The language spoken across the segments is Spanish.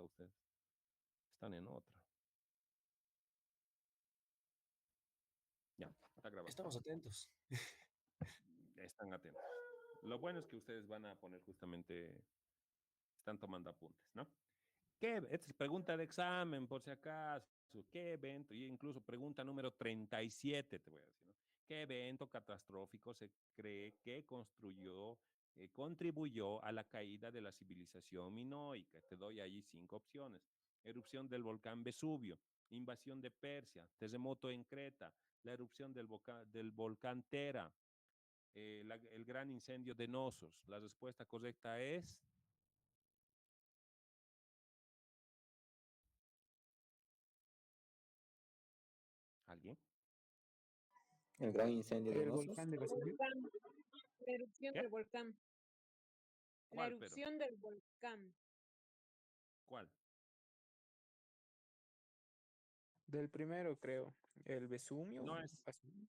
ustedes. Están en otra. Ya, está grabado. Estamos atentos. Están atentos. Lo bueno es que ustedes van a poner justamente, están tomando apuntes, ¿no? Esta es pregunta de examen, por si acaso. ¿Qué evento? Y incluso pregunta número 37, te voy a decir, ¿no? ¿Qué evento catastrófico se cree que contribuyó a la caída de la civilización minoica? Te doy allí 5 opciones. Erupción del volcán Vesubio, invasión de Persia, terremoto en Creta, la erupción del volcán Tera, el gran incendio de Nosos. La respuesta correcta es... ¿Alguien? El gran incendio de El Nosos. volcán de Vesubio. La erupción ¿Qué? del volcán. La ¿Cuál, pero? erupción del volcán. ¿Cuál? Del primero, creo. El Vesubio. No es,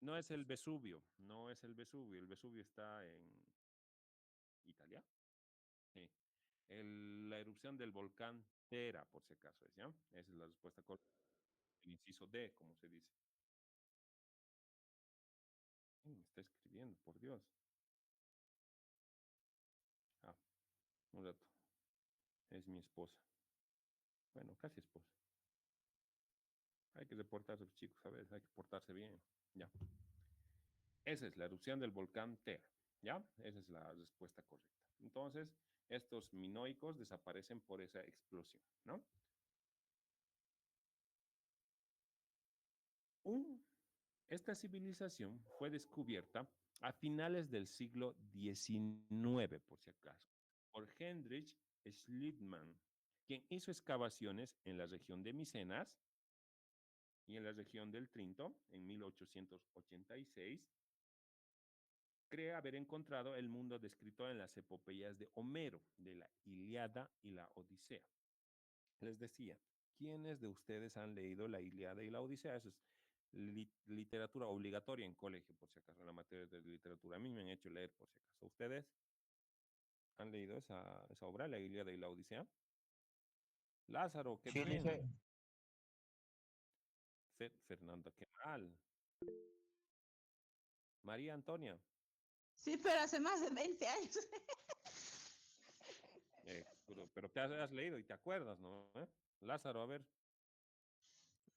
no es el Vesubio, no es el Vesubio. El Vesubio está en Italia. Sí. La erupción del volcán Tera, por si acaso es, ¿ya? Esa es la respuesta correcta. El inciso D, como se dice. Me está escribiendo, por Dios. Ah, un rato. Es mi esposa. Bueno, casi esposa. Hay que reportarse, chicos, a ver, hay que portarse bien. Ya. Esa es la erupción del volcán Tera. ¿Ya? Esa es la respuesta correcta. Entonces, estos minoicos desaparecen por esa explosión, ¿no? Esta civilización fue descubierta a finales del siglo XIX, por si acaso, por Heinrich Schliemann, quien hizo excavaciones en la región de Micenas y en la región del Trinto en 1886. Cree haber encontrado el mundo descrito en las epopeyas de Homero, de la Ilíada y la Odisea. Les decía, ¿quiénes de ustedes han leído la Ilíada y la Odisea? Eso es literatura obligatoria en colegio, por si acaso, en la materia de literatura. A mí me han hecho leer, por si acaso. ¿Ustedes han leído esa obra, la Ilíada y la Odisea? Lázaro, qué Sí, bien. dice. Fernanda, qué mal. María Antonia. Sí, pero hace más de 20 años. Pero te has leído y te acuerdas, ¿no? Lázaro, a ver.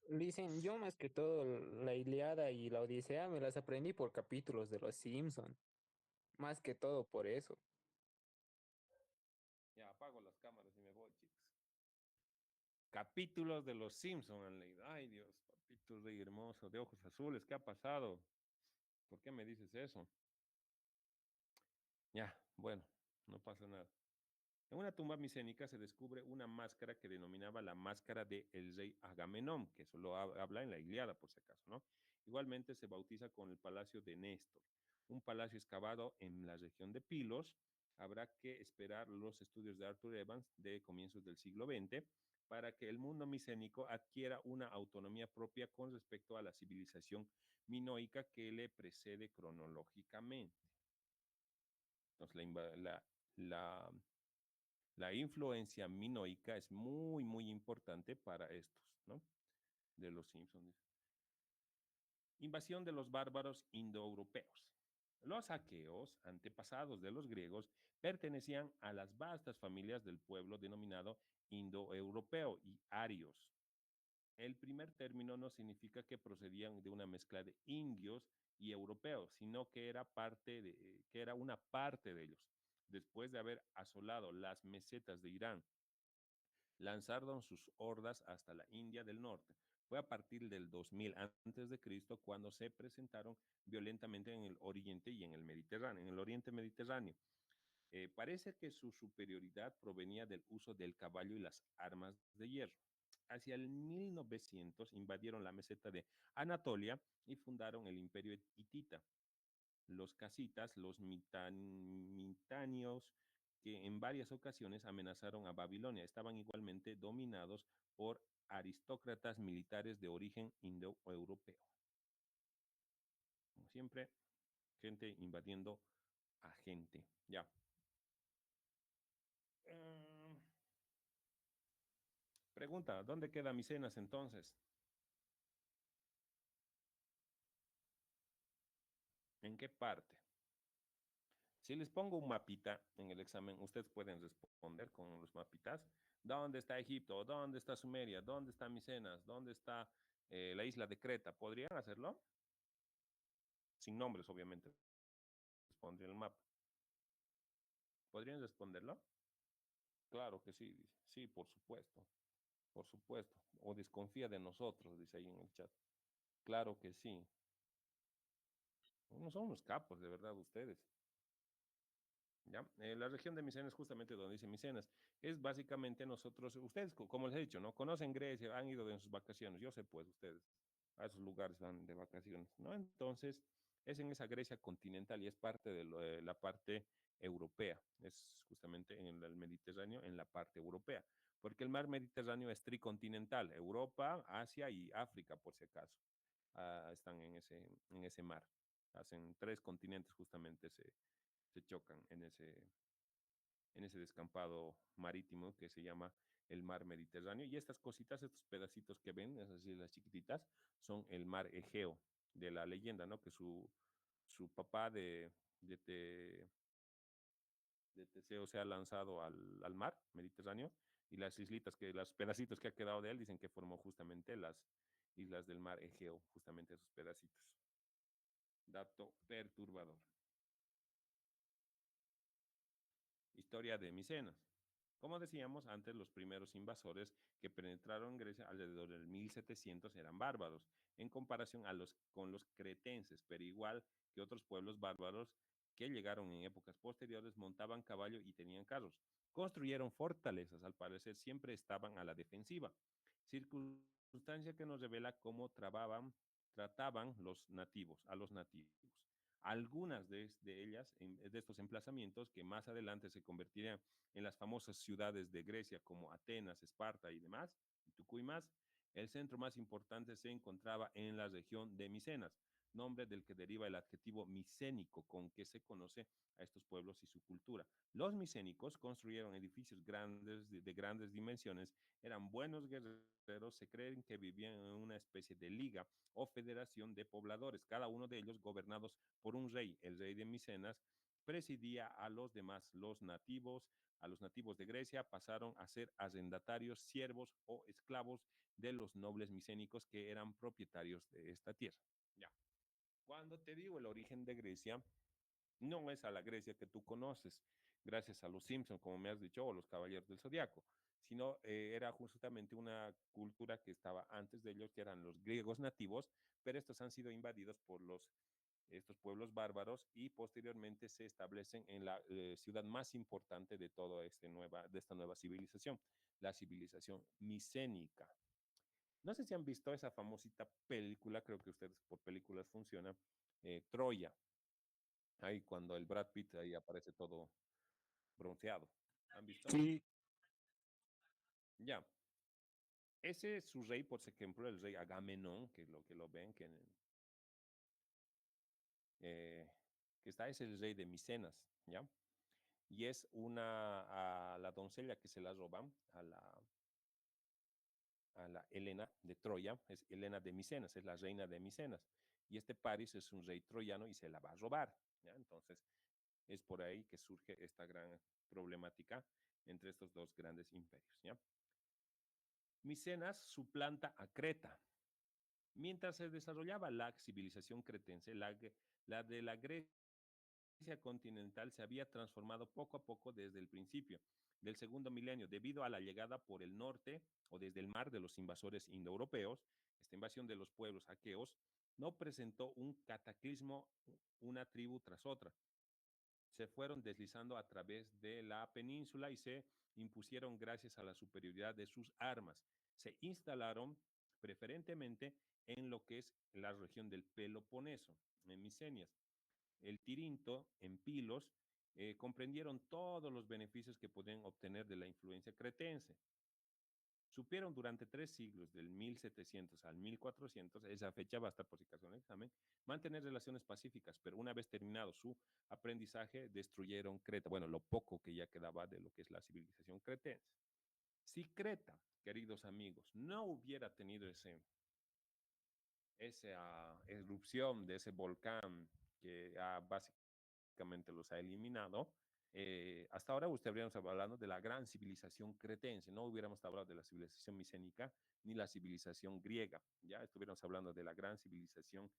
Dicen, yo más que todo la Ilíada y la Odisea me las aprendí por capítulos de Los Simpson. Más que todo por eso. Ya apago las cámaras y me voy, chicos. Capítulos de Los Simpson han leído. Ay, Dios, papito rey hermoso, de ojos azules, ¿qué ha pasado? ¿Por qué me dices eso? Ya, bueno, no pasa nada. En una tumba micénica se descubre una máscara que denominaba la máscara del rey Agamenón, que eso lo habla en la Ilíada, por si acaso, ¿no? Igualmente se bautiza con el Palacio de Néstor, un palacio excavado en la región de Pilos. Habrá que esperar los estudios de Arthur Evans de comienzos del siglo XX para que el mundo micénico adquiera una autonomía propia con respecto a la civilización minoica que le precede cronológicamente. Entonces, la influencia minoica es muy, muy importante para estos, ¿no? De los Simpsons. Invasión de los bárbaros indoeuropeos. Los aqueos, antepasados de los griegos, pertenecían a las vastas familias del pueblo denominado indoeuropeo y arios. El primer término no significa que procedían de una mezcla de indios y europeos, sino que era una parte de ellos. Después de haber asolado las mesetas de Irán, lanzaron sus hordas hasta la India del Norte. Fue a partir del 2000 antes de Cristo cuando se presentaron violentamente en el Oriente y en el Mediterráneo, en el Oriente Mediterráneo. Parece que su superioridad provenía del uso del caballo y las armas de hierro. Hacia el 1900 invadieron la meseta de Anatolia y fundaron el imperio hitita. Los casitas, los mitanios, que en varias ocasiones amenazaron a Babilonia, estaban igualmente dominados por aristócratas militares de origen indoeuropeo. Como siempre, gente invadiendo a gente. Ya. Pregunta, ¿dónde queda Micenas entonces? ¿En qué parte? Si les pongo un mapita en el examen, ustedes pueden responder con los mapitas. ¿Dónde está Egipto? ¿Dónde está Sumeria? ¿Dónde está Micenas? ¿Dónde está la isla de Creta? ¿Podrían hacerlo? Sin nombres, obviamente. Respondría el mapa. ¿Podrían responderlo? Claro que sí, dice. Sí, por supuesto. Por supuesto. O desconfía de nosotros, dice ahí en el chat. Claro que sí. No son unos capos, de verdad, ustedes. ¿Ya? La región de Micenas, justamente donde dice Micenas, es básicamente nosotros, ustedes, como les he dicho, ¿no? Conocen Grecia, han ido en sus vacaciones, yo sé pues, ustedes a esos lugares van de vacaciones, ¿no? Entonces, es en esa Grecia continental y es parte de la parte europea, es justamente en el Mediterráneo, en la parte europea, porque el mar Mediterráneo es tricontinental, Europa, Asia y África, por si acaso, están en ese mar, hacen tres continentes justamente se chocan en ese descampado marítimo que se llama el mar Mediterráneo. Y estas cositas, estos pedacitos que ven, esas islas chiquititas, son el mar Egeo de la leyenda, ¿no? Que su papá de, de Teseo se ha lanzado al mar Mediterráneo y las islitas, los pedacitos que ha quedado de él, dicen que formó justamente las islas del mar Egeo, justamente esos pedacitos. Dato perturbador. Historia de Micenas. Como decíamos antes, los primeros invasores que penetraron en Grecia alrededor del 1700 eran bárbaros, en comparación con los cretenses, pero igual que otros pueblos bárbaros que llegaron en épocas posteriores, montaban caballo y tenían carros. Construyeron fortalezas, al parecer siempre estaban a la defensiva, circunstancia que nos revela cómo trataban a los nativos. Algunas de ellas, de estos emplazamientos, que más adelante se convertirían en las famosas ciudades de Grecia como Atenas, Esparta y demás, y Tucuy más, el centro más importante se encontraba en la región de Micenas, nombre del que deriva el adjetivo micénico, con que se conoce a estos pueblos y su cultura. Los micénicos construyeron edificios grandes, de grandes dimensiones, eran buenos guerreros, se creen que vivían en una especie de liga o federación de pobladores, cada uno de ellos gobernados por un rey. El rey de Micenas presidía a los demás, a los nativos de Grecia pasaron a ser arrendatarios, siervos o esclavos de los nobles micénicos que eran propietarios de esta tierra. Ya. Cuando te digo el origen de Grecia, no es a la Grecia que tú conoces, gracias a los Simpsons, como me has dicho, o los Caballeros del Zodiaco, sino era justamente una cultura que estaba antes de ellos, que eran los griegos nativos, pero estos han sido invadidos por estos pueblos bárbaros y posteriormente se establecen en la ciudad más importante de toda de esta nueva civilización, la civilización micénica. No sé si han visto esa famosita película, creo que ustedes por películas funciona, Troya. Ahí cuando el Brad Pitt ahí aparece todo bronceado. ¿Han visto? Sí, Ya. Ese es su rey, por ejemplo, el rey Agamenón, que lo ven, eh, que está, es el rey de Micenas, ¿ya? Y es a la doncella que se la roban, a la Helena de Troya, es Helena de Micenas, es la reina de Micenas. Y este Paris es un rey troyano y se la va a robar, ¿ya? Entonces, es por ahí que surge esta gran problemática entre estos dos grandes imperios, ¿ya? Micenas suplanta a Creta. Mientras se desarrollaba la civilización cretense, la de la Grecia continental se había transformado poco a poco desde el principio del segundo milenio, debido a la llegada por el norte o desde el mar de los invasores indoeuropeos. Esta invasión de los pueblos aqueos no presentó un cataclismo, una tribu tras otra. Se fueron deslizando a través de la península y se impusieron gracias a la superioridad de sus armas. Se instalaron preferentemente en lo que es la región del Peloponeso, en Micenias. El Tirinto, en Pilos, comprendieron todos los beneficios que podían obtener de la influencia cretense. Supieron durante 3 siglos, del 1700 al 1400, esa fecha va a estar por si acaso en el examen, mantener relaciones pacíficas, pero una vez terminado su aprendizaje, destruyeron Creta, bueno, lo poco que ya quedaba de lo que es la civilización cretense. Si Creta queridos amigos, no hubiera tenido esa erupción de ese volcán que básicamente los ha eliminado, hasta ahora usted habríamos hablando de la gran civilización cretense, no hubiéramos hablado de la civilización micénica ni la civilización griega, ya estuviéramos hablando de la gran civilización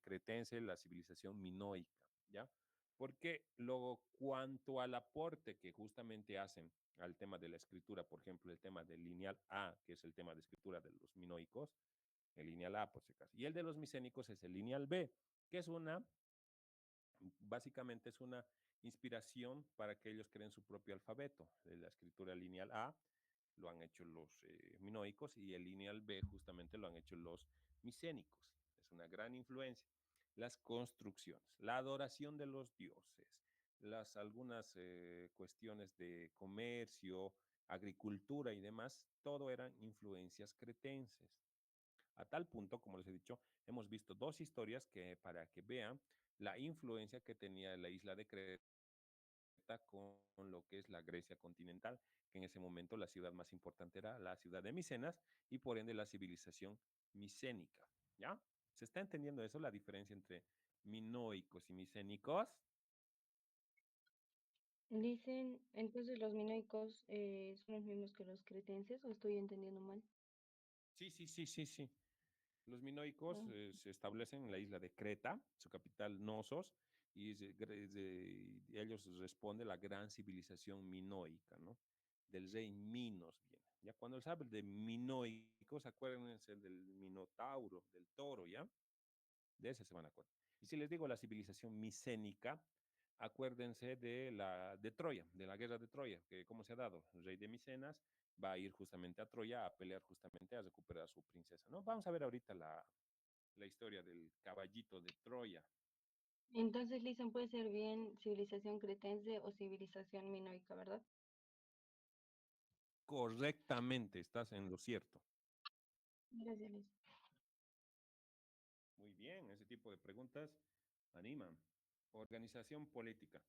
cretense, la civilización minoica, ¿ya? Porque luego, cuanto al aporte que justamente hacen al tema de la escritura, por ejemplo, el tema del lineal A, que es el tema de escritura de los minoicos, el lineal A, por si acaso, y el de los micénicos es el lineal B, que es básicamente es una inspiración para que ellos creen su propio alfabeto. La escritura lineal A lo han hecho los minoicos y el lineal B justamente lo han hecho los micénicos. Es una gran influencia. Las construcciones, la adoración de los dioses, algunas cuestiones de comercio, agricultura y demás, todo eran influencias cretenses. A tal punto, como les he dicho, hemos visto dos historias que para que vean la influencia que tenía la isla de Creta con lo que es la Grecia continental, que en ese momento la ciudad más importante era la ciudad de Micenas y por ende la civilización micénica. ¿Ya? ¿Se está entendiendo eso, la diferencia entre minoicos y micénicos? Dicen, entonces los minoicos son los mismos que los cretenses, ¿o estoy entendiendo mal? Sí, sí, sí, sí, sí. Los minoicos No. se establecen en la isla de Creta, su capital Nosos, y ellos responde la gran civilización minoica, ¿no? Del rey Minos viene. Ya cuando se habla de minoicos, acuérdense del minotauro, del toro, ¿ya? De ese se van a acordar. Y si les digo la civilización micénica, acuérdense de Troya, de la guerra de Troya, que cómo se ha dado. El rey de Micenas va a ir justamente a Troya a pelear justamente a recuperar a su princesa, ¿no? Vamos a ver ahorita la historia del caballito de Troya. Entonces, Listen, puede ser bien civilización cretense o civilización minoica, ¿verdad? Correctamente, estás en lo cierto. Gracias, Liz. Muy bien, ese tipo de preguntas animan. Organización política.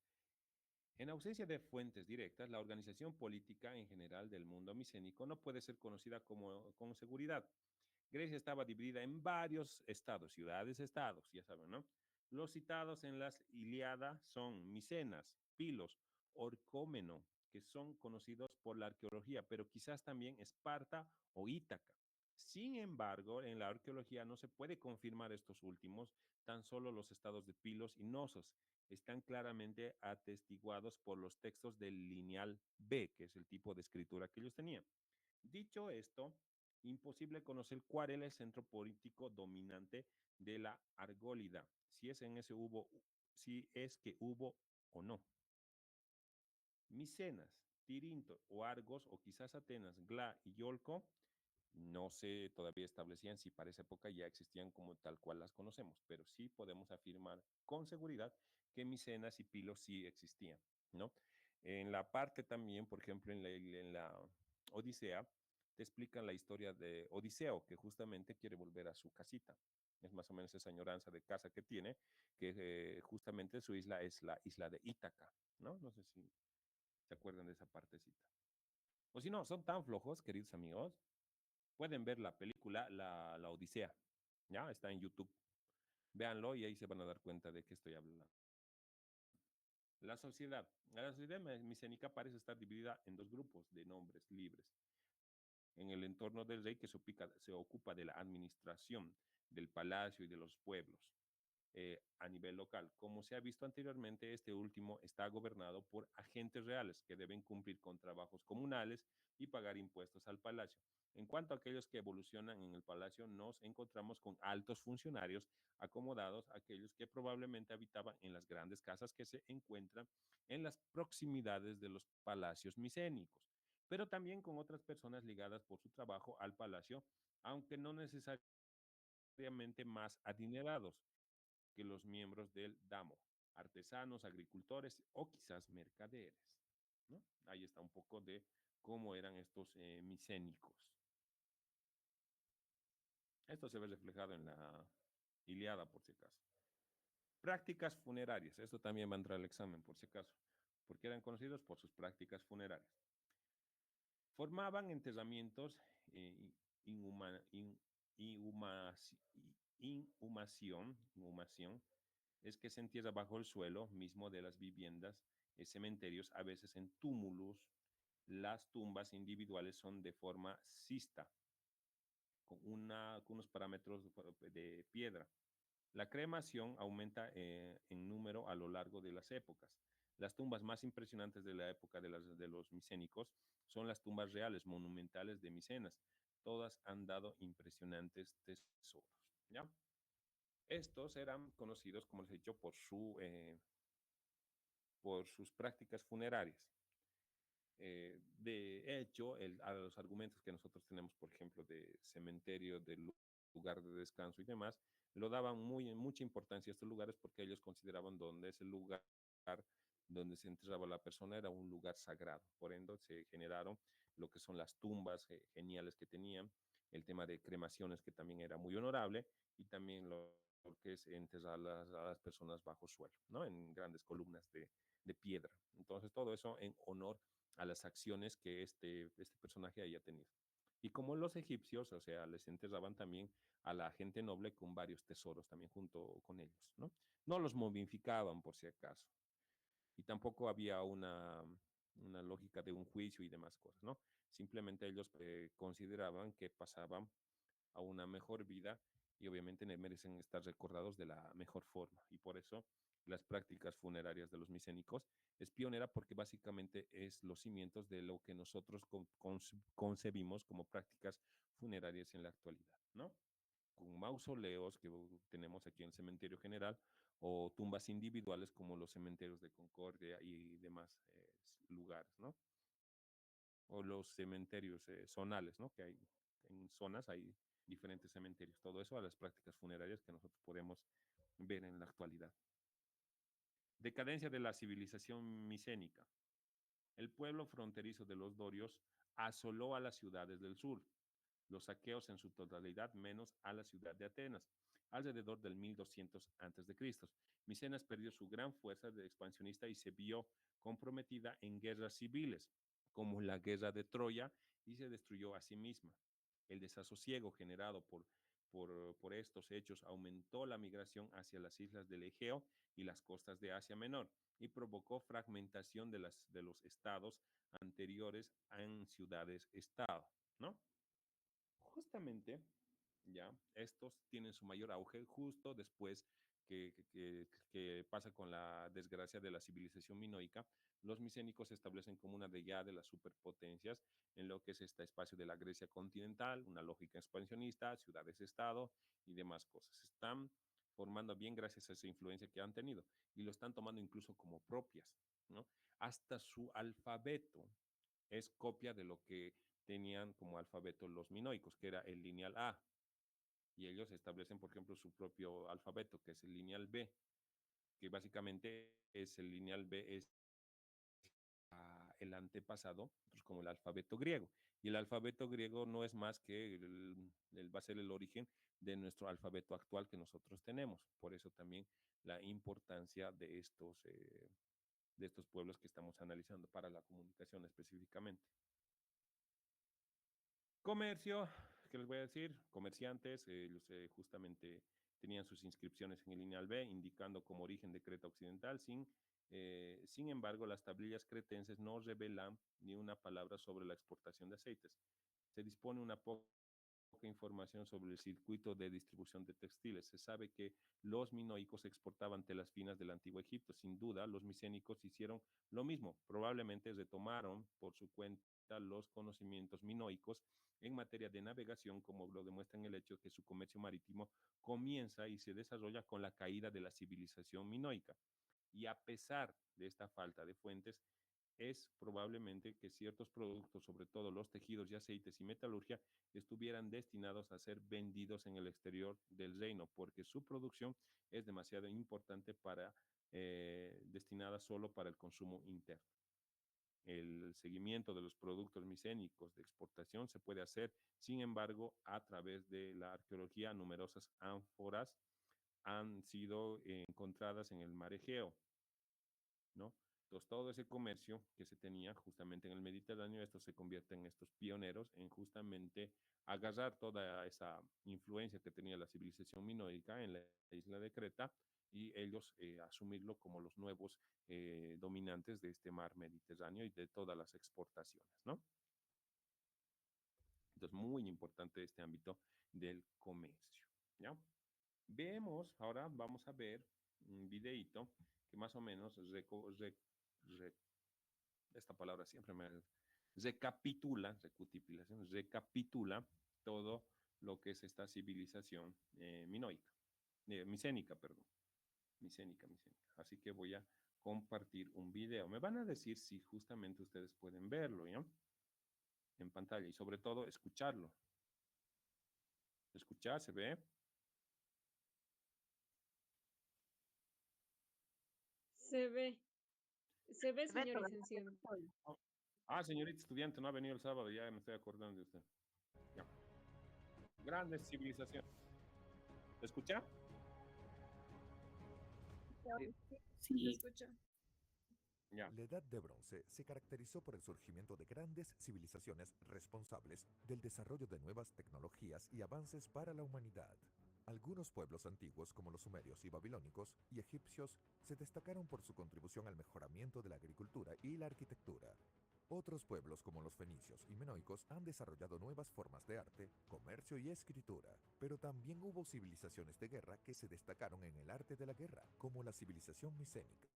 En ausencia de fuentes directas, la organización política en general del mundo micénico no puede ser conocida con seguridad. Grecia estaba dividida en varios estados, ciudades-estados, ya saben, ¿no? Los citados en las Ilíadas son Micenas, Pilos, Orcómeno, que son conocidos por la arqueología, pero quizás también Esparta o Ítaca. Sin embargo, en la arqueología no se puede confirmar estos últimos, tan solo los estados de Pilos y Nosos están claramente atestiguados por los textos del lineal B, que es el tipo de escritura que ellos tenían. Dicho esto, imposible conocer cuál era el centro político dominante de la Argólida, si es que hubo o no. Micenas, Tirinto o Argos, o quizás Atenas, Gla y Iolco, no se todavía establecían si para esa época ya existían como tal cual las conocemos, pero sí podemos afirmar con seguridad que Micenas y Pilos sí existían, ¿no? En la parte también, por ejemplo, en la Odisea, te explican la historia de Odiseo, que justamente quiere volver a su casita. Es más o menos esa añoranza de casa que tiene, que justamente su isla es la isla de Ítaca, ¿no? No sé si se acuerdan de esa partecita. O si no, son tan flojos, queridos amigos, pueden ver la película La Odisea. Ya está en YouTube. Véanlo y ahí se van a dar cuenta de qué estoy hablando. La sociedad micénica parece estar dividida en dos grupos de nombres libres. En el entorno del rey que se ocupa de la administración del palacio y de los pueblos a nivel local. Como se ha visto anteriormente, este último está gobernado por agentes reales que deben cumplir con trabajos comunales y pagar impuestos al palacio. En cuanto a aquellos que evolucionan en el palacio, nos encontramos con altos funcionarios acomodados, aquellos que probablemente habitaban en las grandes casas que se encuentran en las proximidades de los palacios micénicos, pero también con otras personas ligadas por su trabajo al palacio, aunque no necesariamente más adinerados que los miembros del Damo, artesanos, agricultores o quizás mercaderes, ¿no? Ahí está un poco de cómo eran estos micénicos. Esto se ve reflejado en la Ilíada, por si acaso. Prácticas funerarias, esto también va a entrar al examen, por si acaso, porque eran conocidos por sus prácticas funerarias. Formaban enterramientos, inhuma- in- inhumaci- inhumación, es que se entierra bajo el suelo mismo de las viviendas, cementerios, a veces en túmulos. Las tumbas individuales son de forma cista, con unos parámetros de piedra. La cremación aumenta en número a lo largo de las épocas. Las tumbas más impresionantes de la época de los micénicos son las tumbas reales, monumentales de Micenas. Todas han dado impresionantes tesoros. ¿Ya? Estos eran conocidos, como les he dicho, por sus prácticas funerarias. De hecho, a los argumentos que nosotros tenemos, por ejemplo, de cementerio, de lugar de descanso y demás, lo daban mucha importancia a estos lugares porque ellos consideraban donde ese lugar donde se enterraba la persona era un lugar sagrado. Por ende, se generaron lo que son las tumbas geniales que tenían, el tema de cremaciones que también era muy honorable y también lo que es enterrar a las personas bajo suelo, ¿no? En grandes columnas de piedra. Entonces, todo eso en honor a las acciones que este personaje haya tenido. Y como los egipcios, o sea, les enterraban también a la gente noble con varios tesoros también junto con ellos, ¿no? No los momificaban por si acaso. Y tampoco había una lógica de un juicio y demás cosas, ¿no? Simplemente ellos consideraban que pasaban a una mejor vida y obviamente merecen estar recordados de la mejor forma. Y por eso las prácticas funerarias de los micénicos es pionera porque básicamente es los cimientos de lo que nosotros concebimos como prácticas funerarias en la actualidad, ¿no? Con mausoleos que tenemos aquí en el cementerio general o tumbas individuales como los cementerios de Concordia y demás lugares, ¿no? O los cementerios zonales, ¿no? Que hay en zonas, hay diferentes cementerios. Todo eso a las prácticas funerarias que nosotros podemos ver en la actualidad. Decadencia de la civilización micénica. El pueblo fronterizo de los dorios asoló a las ciudades del sur, los saqueos en su totalidad menos a la ciudad de Atenas, alrededor del 1200 a.C. Micenas perdió su gran fuerza de expansionista y se vio comprometida en guerras civiles, como la guerra de Troya, y se destruyó a sí misma. El desasosiego generado por estos hechos aumentó la migración hacia las islas del Egeo y las costas de Asia Menor y provocó fragmentación de los estados anteriores en ciudades-estado, ¿no? Justamente, ya, estos tienen su mayor auge justo después que pasa con la desgracia de la civilización minoica. Los micénicos se establecen como una de ya de las superpotencias en lo que es este espacio de la Grecia continental, una lógica expansionista, ciudades-estado y demás cosas. Están formando bien gracias a esa influencia que han tenido y lo están tomando incluso como propias, ¿no? Hasta su alfabeto es copia de lo que tenían como alfabeto los minoicos, que era el lineal A. Y ellos establecen, por ejemplo, su propio alfabeto, que es el lineal B, que básicamente es el lineal B, es el antepasado, pues, como el alfabeto griego. Y el alfabeto griego no es más que va a ser el origen de nuestro alfabeto actual que nosotros tenemos. Por eso también la importancia de estos pueblos que estamos analizando para la comunicación específicamente. Comercio, ¿qué les voy a decir? Comerciantes, ellos justamente tenían sus inscripciones en el lineal B, indicando como origen de Creta Occidental. Sin embargo, las tablillas cretenses no revelan ni una palabra sobre la exportación de aceites. Se dispone una poca información sobre el circuito de distribución de textiles. Se sabe que los minoicos exportaban telas finas del antiguo Egipto. Sin duda, los micénicos hicieron lo mismo. Probablemente retomaron por su cuenta los conocimientos minoicos en materia de navegación, como lo demuestra en el hecho que su comercio marítimo comienza y se desarrolla con la caída de la civilización minoica. Y a pesar de esta falta de fuentes, es probablemente que ciertos productos, sobre todo los tejidos y aceites y metalurgia, estuvieran destinados a ser vendidos en el exterior del reino, porque su producción es demasiado importante destinada solo para el consumo interno. El seguimiento de los productos micénicos de exportación se puede hacer, sin embargo, a través de la arqueología. Numerosas ánforas han sido encontradas en el mar Egeo, ¿no? Entonces, todo ese comercio que se tenía justamente en el Mediterráneo, estos se convierten en estos pioneros en justamente agarrar toda esa influencia que tenía la civilización minoica en la isla de Creta y ellos asumirlo como los nuevos dominantes de este mar Mediterráneo y de todas las exportaciones, ¿no? Entonces, muy importante este ámbito del comercio, ¿ya? Vemos, ahora vamos a ver un videito que más o menos esta palabra siempre me recapitula todo lo que es esta civilización minoica, micénica, perdón, micénica. Así que voy a compartir un video. Me van a decir si justamente ustedes pueden verlo, ¿ya? En pantalla y sobre todo escucharlo. ¿Escuchar? ¿Se ve? Se ve. Se ve, Se ve señor todo. licenciado. Ah, señorita estudiante, no ha venido el sábado, ya me estoy acordando de usted. Ya. Grandes civilizaciones. ¿Escucha? Se escucha. Ya. La Edad de Bronce se caracterizó por el surgimiento de grandes civilizaciones responsables del desarrollo de nuevas tecnologías y avances para la humanidad. Algunos pueblos antiguos como los sumerios y babilónicos y egipcios se destacaron por su contribución al mejoramiento de la agricultura y la arquitectura. Otros pueblos como los fenicios y minoicos han desarrollado nuevas formas de arte, comercio y escritura, pero también hubo civilizaciones de guerra que se destacaron en el arte de la guerra, como la civilización micénica.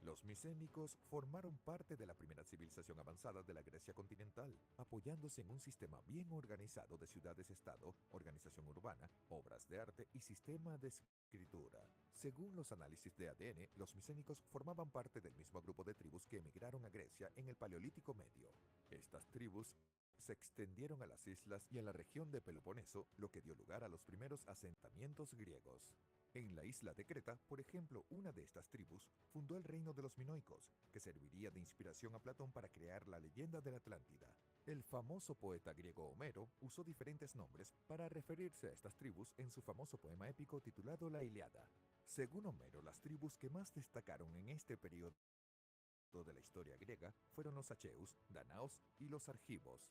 Los micénicos formaron parte de la primera civilización avanzada de la Grecia continental, apoyándose en un sistema bien organizado de ciudades-estado, organización urbana, obras de arte y sistema de escritura. Según los análisis de ADN, los micénicos formaban parte del mismo grupo de tribus que emigraron a Grecia en el Paleolítico Medio. Estas tribus se extendieron a las islas y a la región de Peloponeso, lo que dio lugar a los primeros asentamientos griegos. En la isla de Creta, por ejemplo, una de estas tribus fundó el reino de los minoicos, que serviría de inspiración a Platón para crear la leyenda de la Atlántida. El famoso poeta griego Homero usó diferentes nombres para referirse a estas tribus en su famoso poema épico titulado La Ilíada. Según Homero, las tribus que más destacaron en este periodo de la historia griega fueron los Acheus, Danaos y los Argivos.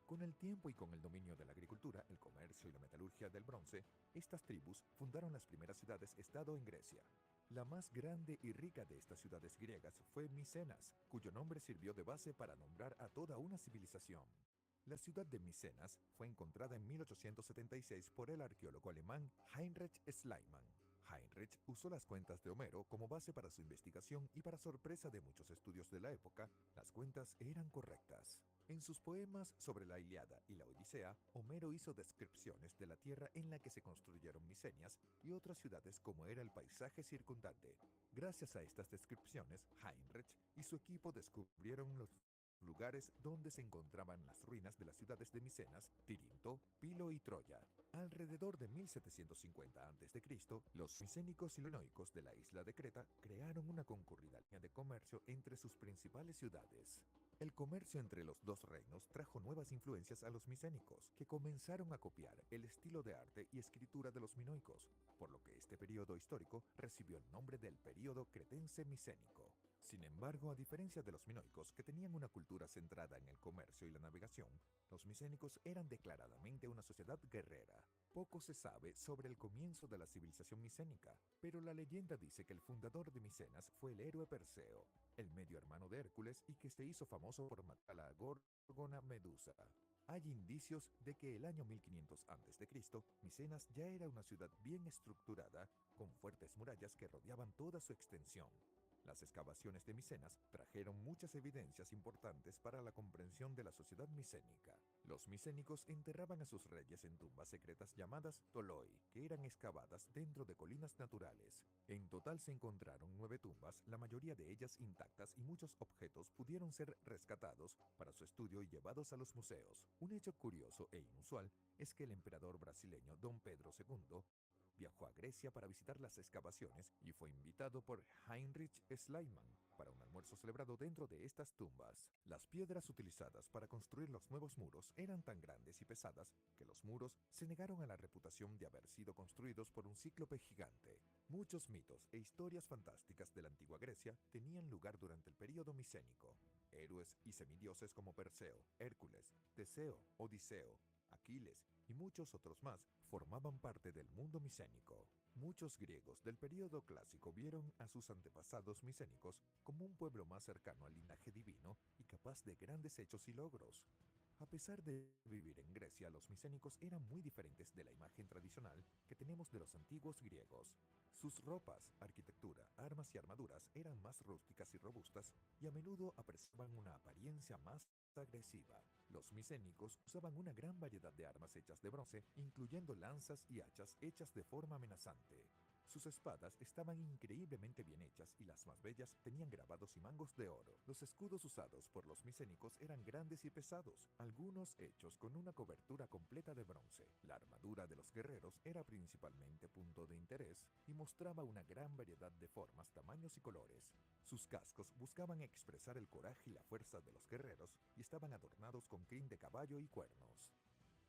Con el tiempo y con el dominio de la agricultura, el comercio y la metalurgia del bronce, estas tribus fundaron las primeras ciudades-estado en Grecia. La más grande y rica de estas ciudades griegas fue Micenas, cuyo nombre sirvió de base para nombrar a toda una civilización. La ciudad de Micenas fue encontrada en 1876 por el arqueólogo alemán Heinrich Schliemann. Heinrich usó las cuentas de Homero como base para su investigación y para sorpresa de muchos estudios de la época, las cuentas eran correctas. En sus poemas sobre la Ilíada y la Odisea, Homero hizo descripciones de la tierra en la que se construyeron Misenias y otras ciudades como era el paisaje circundante. Gracias a estas descripciones, Heinrich y su equipo descubrieron los lugares donde se encontraban las ruinas de las ciudades de Micenas, Tirinto, Pilo y Troya. Alrededor de 1750 a.C., los micénicos y minoicos de la isla de Creta crearon una concurrida línea de comercio entre sus principales ciudades. El comercio entre los dos reinos trajo nuevas influencias a los micénicos, que comenzaron a copiar el estilo de arte y escritura de los minoicos, por lo que este periodo histórico recibió el nombre del período cretense-micénico. Sin embargo, a diferencia de los minoicos, que tenían una cultura centrada en el comercio y la navegación, los micénicos eran declaradamente una sociedad guerrera. Poco se sabe sobre el comienzo de la civilización micénica, pero la leyenda dice que el fundador de Micenas fue el héroe Perseo, el medio hermano de Hércules y que se hizo famoso por matar a la Górgona Medusa. Hay indicios de que el año 1500 a.C., Micenas ya era una ciudad bien estructurada, con fuertes murallas que rodeaban toda su extensión. Las excavaciones de Micenas trajeron muchas evidencias importantes para la comprensión de la sociedad micénica. Los micénicos enterraban a sus reyes en tumbas secretas llamadas toloi, que eran excavadas dentro de colinas naturales. En total se encontraron 9 tumbas, la mayoría de ellas intactas, y muchos objetos pudieron ser rescatados para su estudio y llevados a los museos. Un hecho curioso e inusual es que el emperador brasileño Dom Pedro II viajó a Grecia para visitar las excavaciones y fue invitado por Heinrich Schliemann, para un almuerzo celebrado dentro de estas tumbas. Las piedras utilizadas para construir los nuevos muros eran tan grandes y pesadas que los muros se negaron a la reputación de haber sido construidos por un cíclope gigante. Muchos mitos e historias fantásticas de la antigua Grecia tenían lugar durante el período micénico. Héroes y semidioses como Perseo, Hércules, Teseo, Odiseo, Aquiles y muchos otros más formaban parte del mundo micénico. Muchos griegos del período clásico vieron a sus antepasados micénicos como un pueblo más cercano al linaje divino y capaz de grandes hechos y logros. A pesar de vivir en Grecia, los micénicos eran muy diferentes de la imagen tradicional que tenemos de los antiguos griegos. Sus ropas, arquitectura, armas y armaduras eran más rústicas y robustas y a menudo apreciaban una apariencia más agresiva. Los micénicos usaban una gran variedad de armas hechas de bronce, incluyendo lanzas y hachas hechas de forma amenazante. Sus espadas estaban increíblemente bien hechas y las más bellas tenían grabados y mangos de oro. Los escudos usados por los micénicos eran grandes y pesados, algunos hechos con una cobertura completa de bronce. La armadura de los guerreros era principalmente punto de interés y mostraba una gran variedad de formas, tamaños y colores. Sus cascos buscaban expresar el coraje y la fuerza de los guerreros y estaban adornados con crin de caballo y cuernos.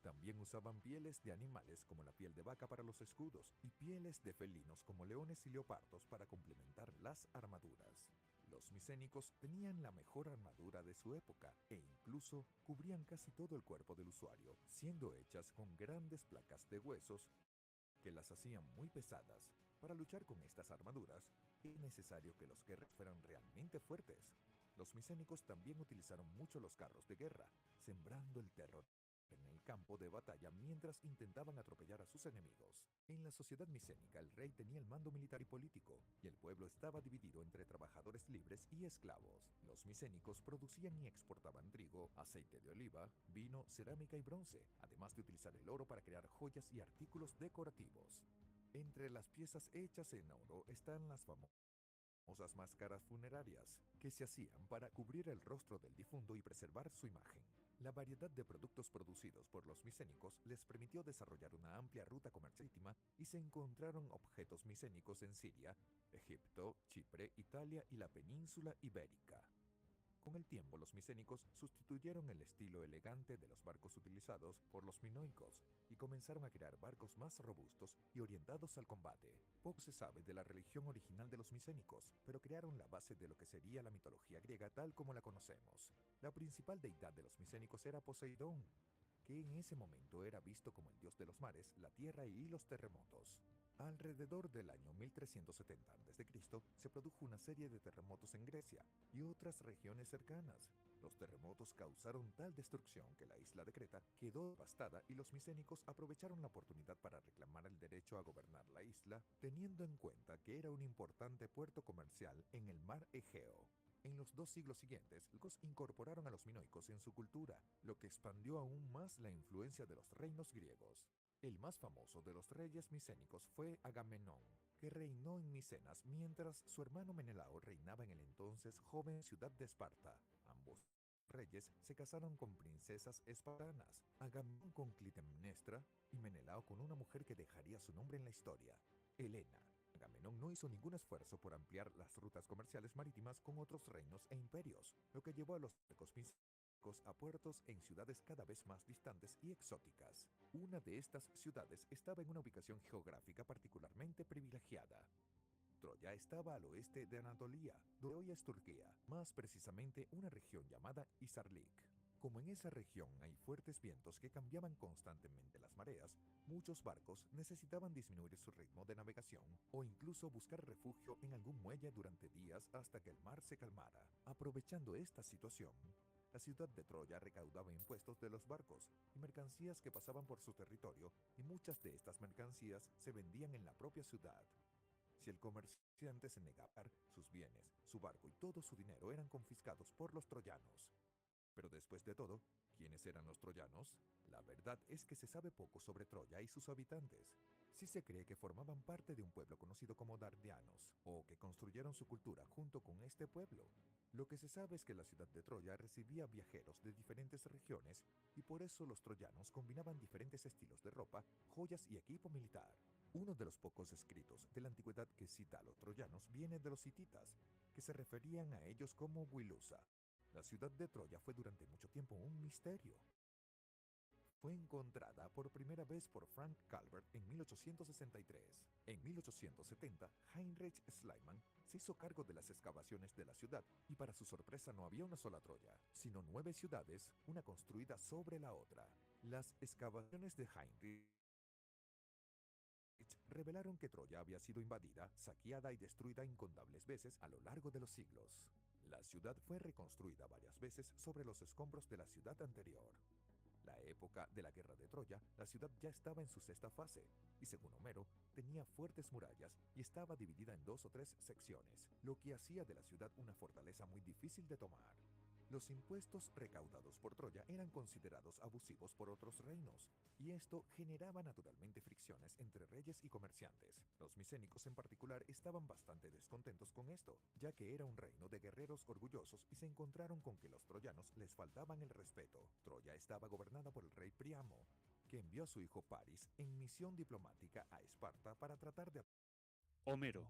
También usaban pieles de animales como la piel de vaca para los escudos y pieles de felinos como leones y leopardos para complementar las armaduras. Los micénicos tenían la mejor armadura de su época e incluso cubrían casi todo el cuerpo del usuario, siendo hechas con grandes placas de huesos que las hacían muy pesadas. Para luchar con estas armaduras, es necesario que los guerreros fueran realmente fuertes. Los micénicos también utilizaron mucho los carros de guerra, sembrando el terror en el campo de batalla mientras intentaban atropellar a sus enemigos. En la sociedad micénica, el rey tenía el mando militar y político, y el pueblo estaba dividido entre trabajadores libres y esclavos. Los micénicos producían y exportaban trigo, aceite de oliva, vino, cerámica y bronce, además de utilizar el oro para crear joyas y artículos decorativos. Entre las piezas hechas en oro están las famosas máscaras funerarias, que se hacían para cubrir el rostro del difunto y preservar su imagen. La variedad de productos producidos por los micénicos les permitió desarrollar una amplia ruta comercial marítima y se encontraron objetos micénicos en Siria, Egipto, Chipre, Italia y la península ibérica. Con el tiempo, los micénicos sustituyeron el estilo elegante de los barcos utilizados por los minoicos y comenzaron a crear barcos más robustos y orientados al combate. Poco se sabe de la religión original de los micénicos, pero crearon la base de lo que sería la mitología griega tal como la conocemos. La principal deidad de los micénicos era Poseidón, que en ese momento era visto como el dios de los mares, la tierra y los terremotos. Alrededor del año 1370 a.C. se produjo una serie de terremotos en Grecia y otras regiones cercanas. Los terremotos causaron tal destrucción que la isla de Creta quedó devastada y los micénicos aprovecharon la oportunidad para reclamar el derecho a gobernar la isla, teniendo en cuenta que era un importante puerto comercial en el mar Egeo. En los 2 siglos siguientes, los incorporaron a los minoicos en su cultura, lo que expandió aún más la influencia de los reinos griegos. El más famoso de los reyes micénicos fue Agamenón, que reinó en Micenas mientras su hermano Menelao reinaba en el entonces joven ciudad de Esparta. Ambos reyes se casaron con princesas espartanas, Agamenón con Clitemnestra y Menelao con una mujer que dejaría su nombre en la historia, Helena. Agamenón no hizo ningún esfuerzo por ampliar las rutas comerciales marítimas con otros reinos e imperios, lo que llevó a los barcos micénicos a puertos en ciudades cada vez más distantes y exóticas. Una de estas ciudades estaba en una ubicación geográfica particularmente privilegiada. Troya estaba al oeste de Anatolia, donde hoy es Turquía, más precisamente una región llamada Hisarlik. Como en esa región hay fuertes vientos que cambiaban constantemente las mareas, muchos barcos necesitaban disminuir su ritmo de navegación o incluso buscar refugio en algún muelle durante días hasta que el mar se calmara. Aprovechando esta situación, la ciudad de Troya recaudaba impuestos de los barcos y mercancías que pasaban por su territorio, y muchas de estas mercancías se vendían en la propia ciudad. Si el comerciante se negaba a pagar, sus bienes, su barco y todo su dinero eran confiscados por los troyanos. Pero después de todo, ¿quiénes eran los troyanos? La verdad es que se sabe poco sobre Troya y sus habitantes. Sí se cree que formaban parte de un pueblo conocido como Dardanos, o que construyeron su cultura junto con este pueblo. Lo que se sabe es que la ciudad de Troya recibía viajeros de diferentes regiones y por eso los troyanos combinaban diferentes estilos de ropa, joyas y equipo militar. Uno de los pocos escritos de la antigüedad que cita a los troyanos viene de los hititas, que se referían a ellos como Wilusa. La ciudad de Troya fue durante mucho tiempo un misterio. Fue encontrada por primera vez por Frank Calvert en 1863. En 1870, Heinrich Schliemann se hizo cargo de las excavaciones de la ciudad y para su sorpresa no había una sola Troya, sino 9 ciudades, una construida sobre la otra. Las excavaciones de Heinrich revelaron que Troya había sido invadida, saqueada y destruida incontables veces a lo largo de los siglos. La ciudad fue reconstruida varias veces sobre los escombros de la ciudad anterior. La época de la guerra de Troya, la ciudad ya estaba en su sexta fase, y según Homero, tenía fuertes murallas y estaba dividida en 2 o 3 secciones, lo que hacía de la ciudad una fortaleza muy difícil de tomar. Los impuestos recaudados por Troya eran considerados abusivos por otros reinos, y esto generaba naturalmente fricciones entre reyes y comerciantes. Los micénicos en particular estaban bastante descontentos con esto, ya que era un reino de guerreros orgullosos y se encontraron con que los troyanos les faltaban el respeto. Troya estaba gobernada por el rey Priamo, que envió a su hijo Paris en misión diplomática a Esparta para tratar de... Homero.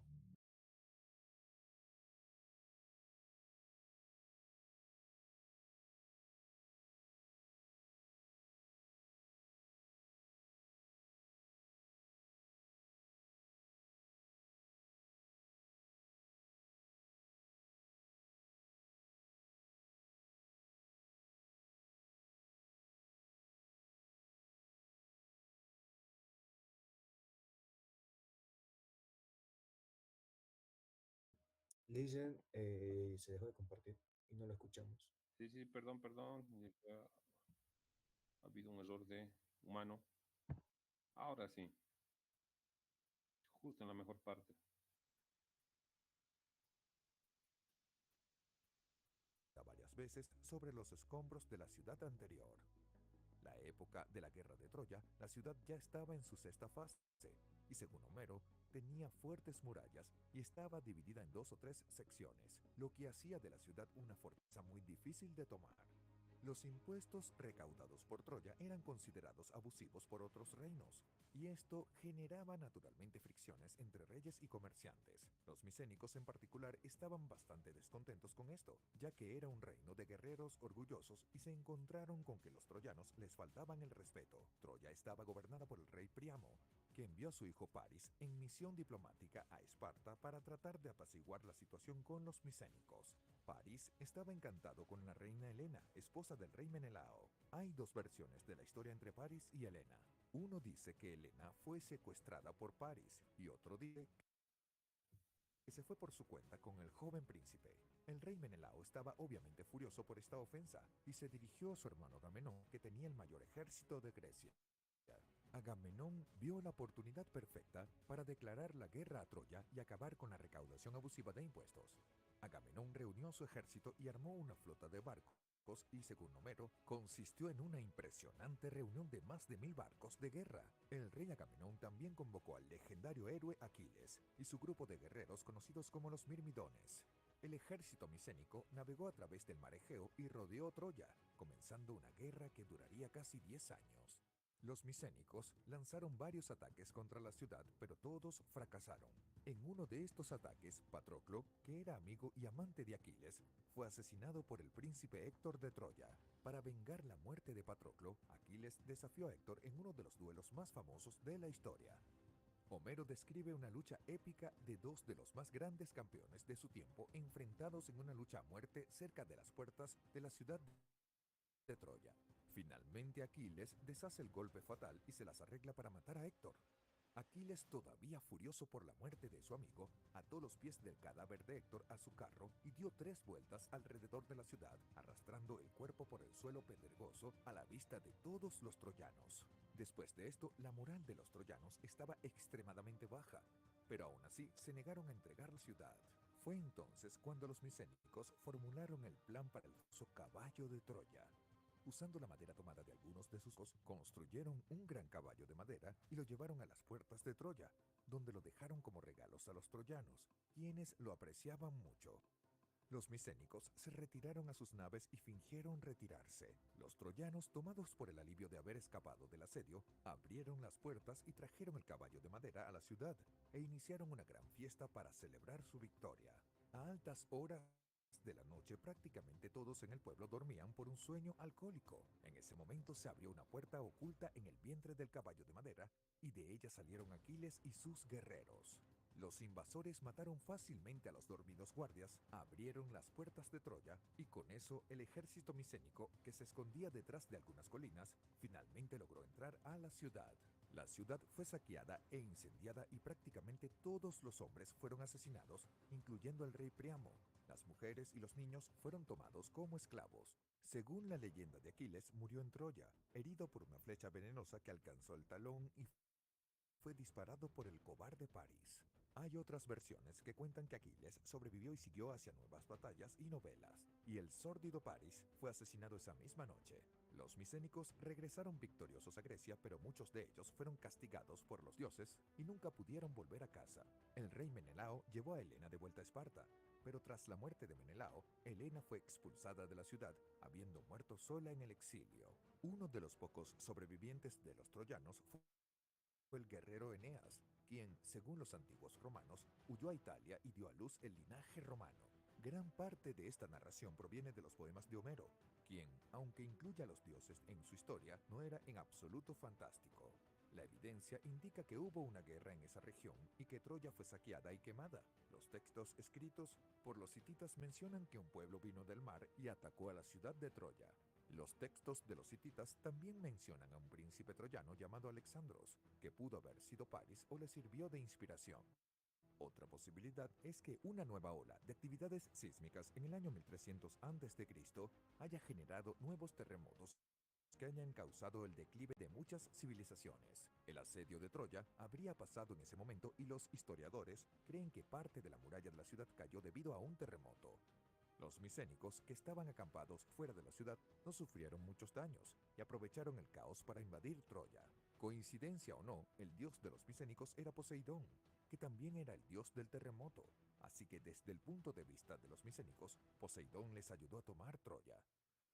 Listen, se dejó de compartir y no lo escuchamos. Sí, perdón. Ha habido un error de humano. Ahora sí, justo en la mejor parte. varias veces sobre los escombros de la ciudad anterior. La época de la guerra de Troya, la ciudad ya estaba en su sexta fase, y según Homero, tenía fuertes murallas y estaba dividida en 2 o 3 secciones, lo que hacía de la ciudad una fortaleza muy difícil de tomar. Los impuestos recaudados por Troya eran considerados abusivos por otros reinos, y esto generaba naturalmente fricciones entre reyes y comerciantes. Los micénicos en particular estaban bastante descontentos con esto, ya que era un reino de guerreros orgullosos y se encontraron con que los troyanos les faltaban el respeto. Troya estaba gobernada por el rey Priamo, que envió a su hijo Paris en misión diplomática a Esparta para tratar de apaciguar la situación con los micénicos. Paris estaba encantado con la reina Helena, esposa del rey Menelao. Hay 2 versiones de la historia entre Paris y Helena. Uno dice que Helena fue secuestrada por Paris y otro dice que se fue por su cuenta con el joven príncipe. El rey Menelao estaba obviamente furioso por esta ofensa y se dirigió a su hermano Agamenón, que tenía el mayor ejército de Grecia. Agamenón vio la oportunidad perfecta para declarar la guerra a Troya y acabar con la recaudación abusiva de impuestos. Agamenón reunió su ejército y armó una flota de barcos y, según Homero, consistió en una impresionante reunión de más de 1000 barcos de guerra. El rey Agamenón también convocó al legendario héroe Aquiles y su grupo de guerreros conocidos como los Mirmidones. El ejército micénico navegó a través del mar Egeo y rodeó Troya, comenzando una guerra que duraría casi 10 años. Los micénicos lanzaron varios ataques contra la ciudad, pero todos fracasaron. En uno de estos ataques, Patroclo, que era amigo y amante de Aquiles, fue asesinado por el príncipe Héctor de Troya. Para vengar la muerte de Patroclo, Aquiles desafió a Héctor en uno de los duelos más famosos de la historia. Homero describe una lucha épica de 2 de los más grandes campeones de su tiempo enfrentados en una lucha a muerte cerca de las puertas de la ciudad de Troya. Finalmente Aquiles deshace el golpe fatal y se las arregla para matar a Héctor. Aquiles, todavía furioso por la muerte de su amigo, ató los pies del cadáver de Héctor a su carro y dio 3 vueltas alrededor de la ciudad, arrastrando el cuerpo por el suelo pedregoso a la vista de todos los troyanos. Después de esto, la moral de los troyanos estaba extremadamente baja, pero aún así se negaron a entregar la ciudad. Fue entonces cuando los micénicos formularon el plan para el famoso caballo de Troya. Usando la madera tomada de algunos de sus hijos, construyeron un gran caballo de madera y lo llevaron a las puertas de Troya, donde lo dejaron como regalos a los troyanos, quienes lo apreciaban mucho. Los micénicos se retiraron a sus naves y fingieron retirarse. Los troyanos, tomados por el alivio de haber escapado del asedio, abrieron las puertas y trajeron el caballo de madera a la ciudad, e iniciaron una gran fiesta para celebrar su victoria. A altas horas de la noche prácticamente todos en el pueblo dormían por un sueño alcohólico. En ese momento se abrió una puerta oculta en el vientre del caballo de madera y de ella salieron Aquiles y sus guerreros. Los invasores mataron fácilmente a los dormidos guardias, abrieron las puertas de Troya y con eso el ejército micénico, que se escondía detrás de algunas colinas, finalmente logró entrar a la ciudad. La ciudad fue saqueada e incendiada y prácticamente todos los hombres fueron asesinados, incluyendo el rey Priamo. Las mujeres y los niños fueron tomados como esclavos. Según la leyenda de Aquiles, murió en Troya, herido por una flecha venenosa que alcanzó el talón y fue disparado por el cobarde París. Hay otras versiones que cuentan que Aquiles sobrevivió y siguió hacia nuevas batallas y novelas, y el sórdido París fue asesinado esa misma noche. Los micénicos regresaron victoriosos a Grecia, pero muchos de ellos fueron castigados por los dioses y nunca pudieron volver a casa. El rey Menelao llevó a Helena de vuelta a Esparta, pero tras la muerte de Menelao, Helena fue expulsada de la ciudad, habiendo muerto sola en el exilio. Uno de los pocos sobrevivientes de los troyanos fue el guerrero Eneas, quien, según los antiguos romanos, huyó a Italia y dio a luz el linaje romano. Gran parte de esta narración proviene de los poemas de Homero, quien, aunque incluye a los dioses en su historia, no era en absoluto fantástico. La evidencia indica que hubo una guerra en esa región y que Troya fue saqueada y quemada. Los textos escritos por los hititas mencionan que un pueblo vino del mar y atacó a la ciudad de Troya. Los textos de los hititas también mencionan a un príncipe troyano llamado Alexandros, que pudo haber sido París o le sirvió de inspiración. Otra posibilidad es que una nueva ola de actividades sísmicas en el año 1300 a.C. haya generado nuevos terremotos que hayan causado el declive de muchas civilizaciones. El asedio de Troya habría pasado en ese momento y los historiadores creen que parte de la muralla de la ciudad cayó debido a un terremoto. Los micénicos, que estaban acampados fuera de la ciudad, no sufrieron muchos daños y aprovecharon el caos para invadir Troya. Coincidencia o no, el dios de los micénicos era Poseidón, que también era el dios del terremoto. Así que desde el punto de vista de los micénicos, Poseidón les ayudó a tomar Troya.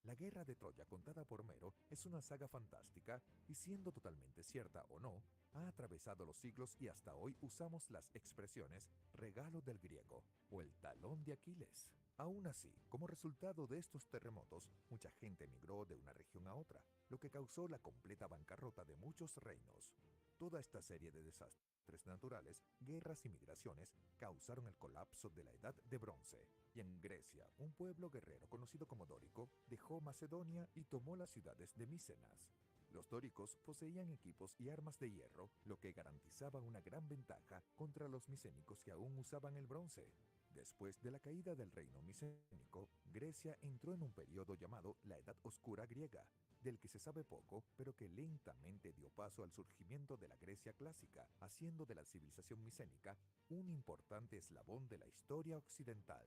La guerra de Troya contada por Homero es una saga fantástica y, siendo totalmente cierta o no, ha atravesado los siglos y hasta hoy usamos las expresiones regalo del griego o el talón de Aquiles. Aún así, como resultado de estos terremotos, mucha gente emigró de una región a otra, lo que causó la completa bancarrota de muchos reinos. Toda esta serie de desastres naturales, guerras y migraciones causaron el colapso de la Edad de Bronce. Y en Grecia, un pueblo guerrero conocido como dórico dejó Macedonia y tomó las ciudades de Micenas. Los dóricos poseían equipos y armas de hierro, lo que garantizaba una gran ventaja contra los micénicos que aún usaban el bronce. Después de la caída del reino micénico, Grecia entró en un periodo llamado la Edad Oscura griega, del que se sabe poco, pero que lentamente dio paso al surgimiento de la Grecia clásica, haciendo de la civilización micénica un importante eslabón de la historia occidental.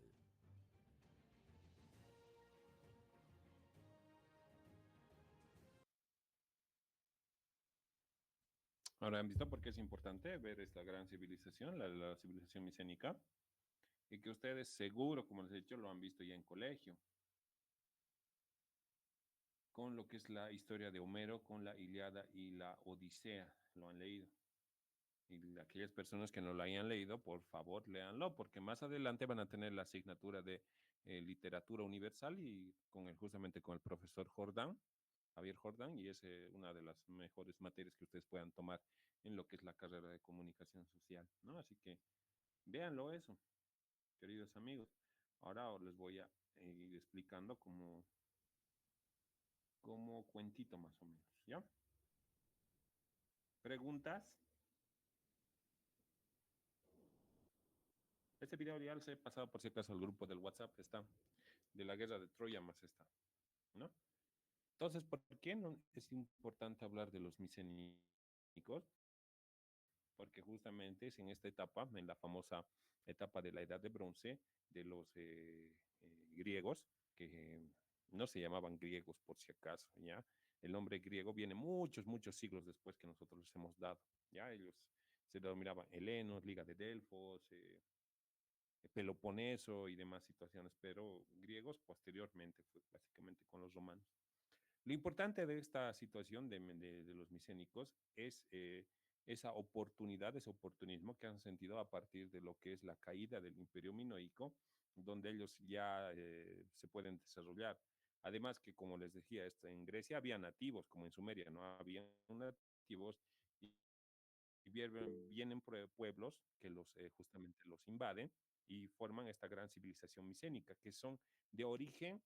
Ahora han visto por qué es importante ver esta gran civilización, la civilización micénica, y que ustedes seguro, como les he dicho, lo han visto ya en colegio, con lo que es la historia de Homero, con la Ilíada y la Odisea, lo han leído. Y aquellas personas que no lo hayan leído, por favor, léanlo, porque más adelante van a tener la asignatura de literatura universal y justamente con el profesor Jordán, Javier Jordán, y es una de las mejores materias que ustedes puedan tomar en lo que es la carrera de comunicación social, ¿no? Así que véanlo eso, queridos amigos. Ahora les voy a ir explicando como cuentito más o menos, ¿ya? ¿Preguntas? Este video ya les he pasado por si acaso al grupo del WhatsApp, está, de la guerra de Troya más está, ¿no? Entonces, ¿por qué no es importante hablar de los micénicos? Porque justamente es en esta etapa, en la famosa etapa de la Edad de Bronce, de los griegos, que no se llamaban griegos por si acaso, ¿ya? El nombre griego viene muchos, muchos siglos después que nosotros les hemos dado, ¿ya? Ellos se denominaban helenos, Liga de Delfos, Peloponeso y demás situaciones, pero griegos posteriormente fue básicamente con los romanos. Lo importante de esta situación de los micénicos es esa oportunidad, ese oportunismo que han sentido a partir de lo que es la caída del Imperio Minoico, donde ellos ya se pueden desarrollar. Además que, como les decía, en Grecia había nativos, como en Sumeria, no había nativos, y vienen pueblos que justamente los invaden y forman esta gran civilización micénica, que son de origen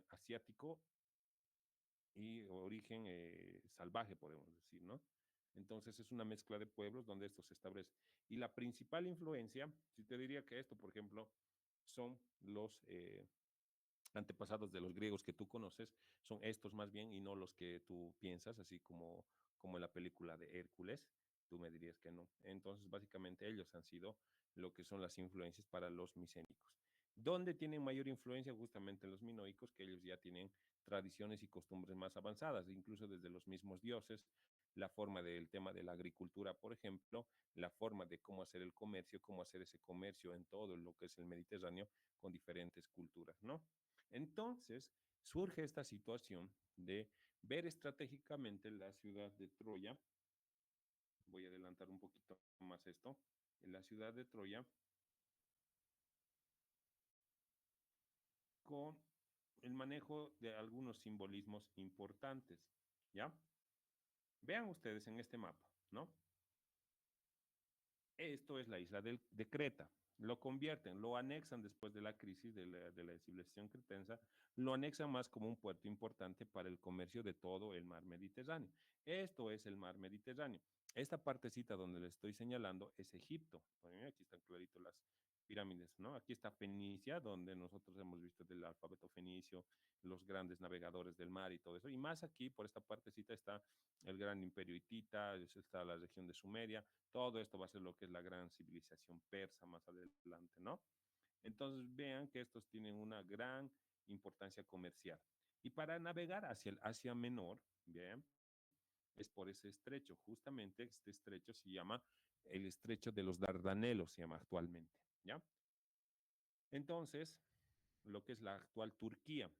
asiático y origen salvaje, podemos decir, ¿no? Entonces es una mezcla de pueblos donde esto se establece. Y la principal influencia, si te diría que esto, por ejemplo, son los antepasados de los griegos que tú conoces, son estos más bien y no los que tú piensas, así como en la película de Hércules, tú me dirías que no. Entonces, básicamente ellos han sido lo que son las influencias para los micénicos. ¿Dónde tienen mayor influencia? Justamente en los minoicos, que ellos ya tienen tradiciones y costumbres más avanzadas, incluso desde los mismos dioses, la forma del tema de la agricultura, por ejemplo, la forma de cómo hacer el comercio, cómo hacer ese comercio en todo lo que es el Mediterráneo con diferentes culturas, ¿no? Entonces, surge esta situación de ver estratégicamente la ciudad de Troya. Voy a adelantar un poquito más esto. En la ciudad de Troya, con el manejo de algunos simbolismos importantes, ¿ya? Vean ustedes en este mapa, ¿no? Esto es la isla de Creta. Lo convierten, lo anexan después de la crisis de la civilización cretense, lo anexan más como un puerto importante para el comercio de todo el mar Mediterráneo. Esto es el mar Mediterráneo. Esta partecita donde le estoy señalando es Egipto. Aquí están claritos las pirámides, ¿no? Aquí está Fenicia, donde nosotros hemos visto del alfabeto fenicio, los grandes navegadores del mar y todo eso. Y más aquí, por esta partecita, está el gran imperio hitita, está la región de Sumeria. Todo esto va a ser lo que es la gran civilización persa más adelante, ¿no? Entonces vean que estos tienen una gran importancia comercial. Y para navegar hacia el Asia Menor, bien, es por ese estrecho. Justamente este estrecho se llama el estrecho de los Dardanelos, se llama actualmente, ¿ya? Entonces, lo que es la actual Turquía.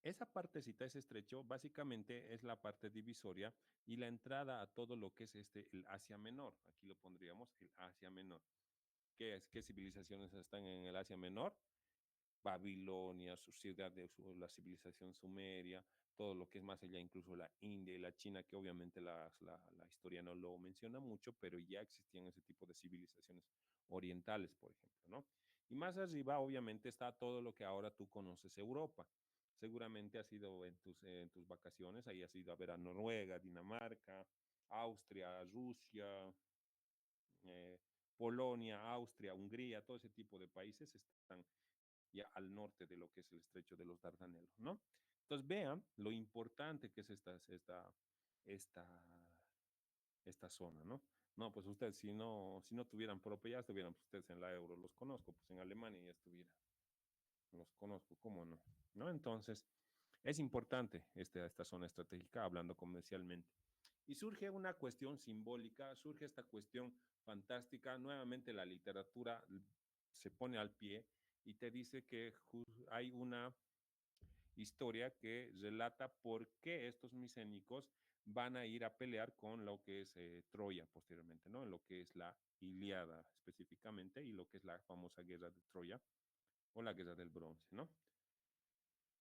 Esa partecita, ese estrecho, básicamente es la parte divisoria y la entrada a todo lo que es el Asia Menor. Aquí lo pondríamos, el Asia Menor. ¿Qué civilizaciones están en el Asia Menor? Babilonia, su ciudad la civilización sumeria, todo lo que es más allá, incluso la India y la China, que obviamente la historia no lo menciona mucho, pero ya existían ese tipo de civilizaciones orientales, por ejemplo, ¿no? Y más arriba, obviamente, está todo lo que ahora tú conoces Europa. Seguramente has ido en tus vacaciones, ahí has ido a ver a Noruega, Dinamarca, Austria, Rusia, eh, Polonia, Austria, Hungría, todo ese tipo de países están ya al norte de lo que es el estrecho de los Dardanelos, ¿no? Entonces vean lo importante que es esta, esta zona, ¿no? No, pues ustedes si no tuvieran propio, ya estuvieran pues, ustedes en la euro, los conozco, pues en Alemania ya estuviera, los conozco, ¿cómo no? ¿No? Entonces, es importante esta zona estratégica, hablando comercialmente. Y surge una cuestión simbólica, surge esta cuestión fantástica, nuevamente la literatura se pone al pie y te dice que hay una historia que relata por qué estos micénicos van a ir a pelear con lo que es Troya posteriormente, ¿no? En lo que es la Ilíada específicamente y lo que es la famosa guerra de Troya o la guerra del bronce, ¿no?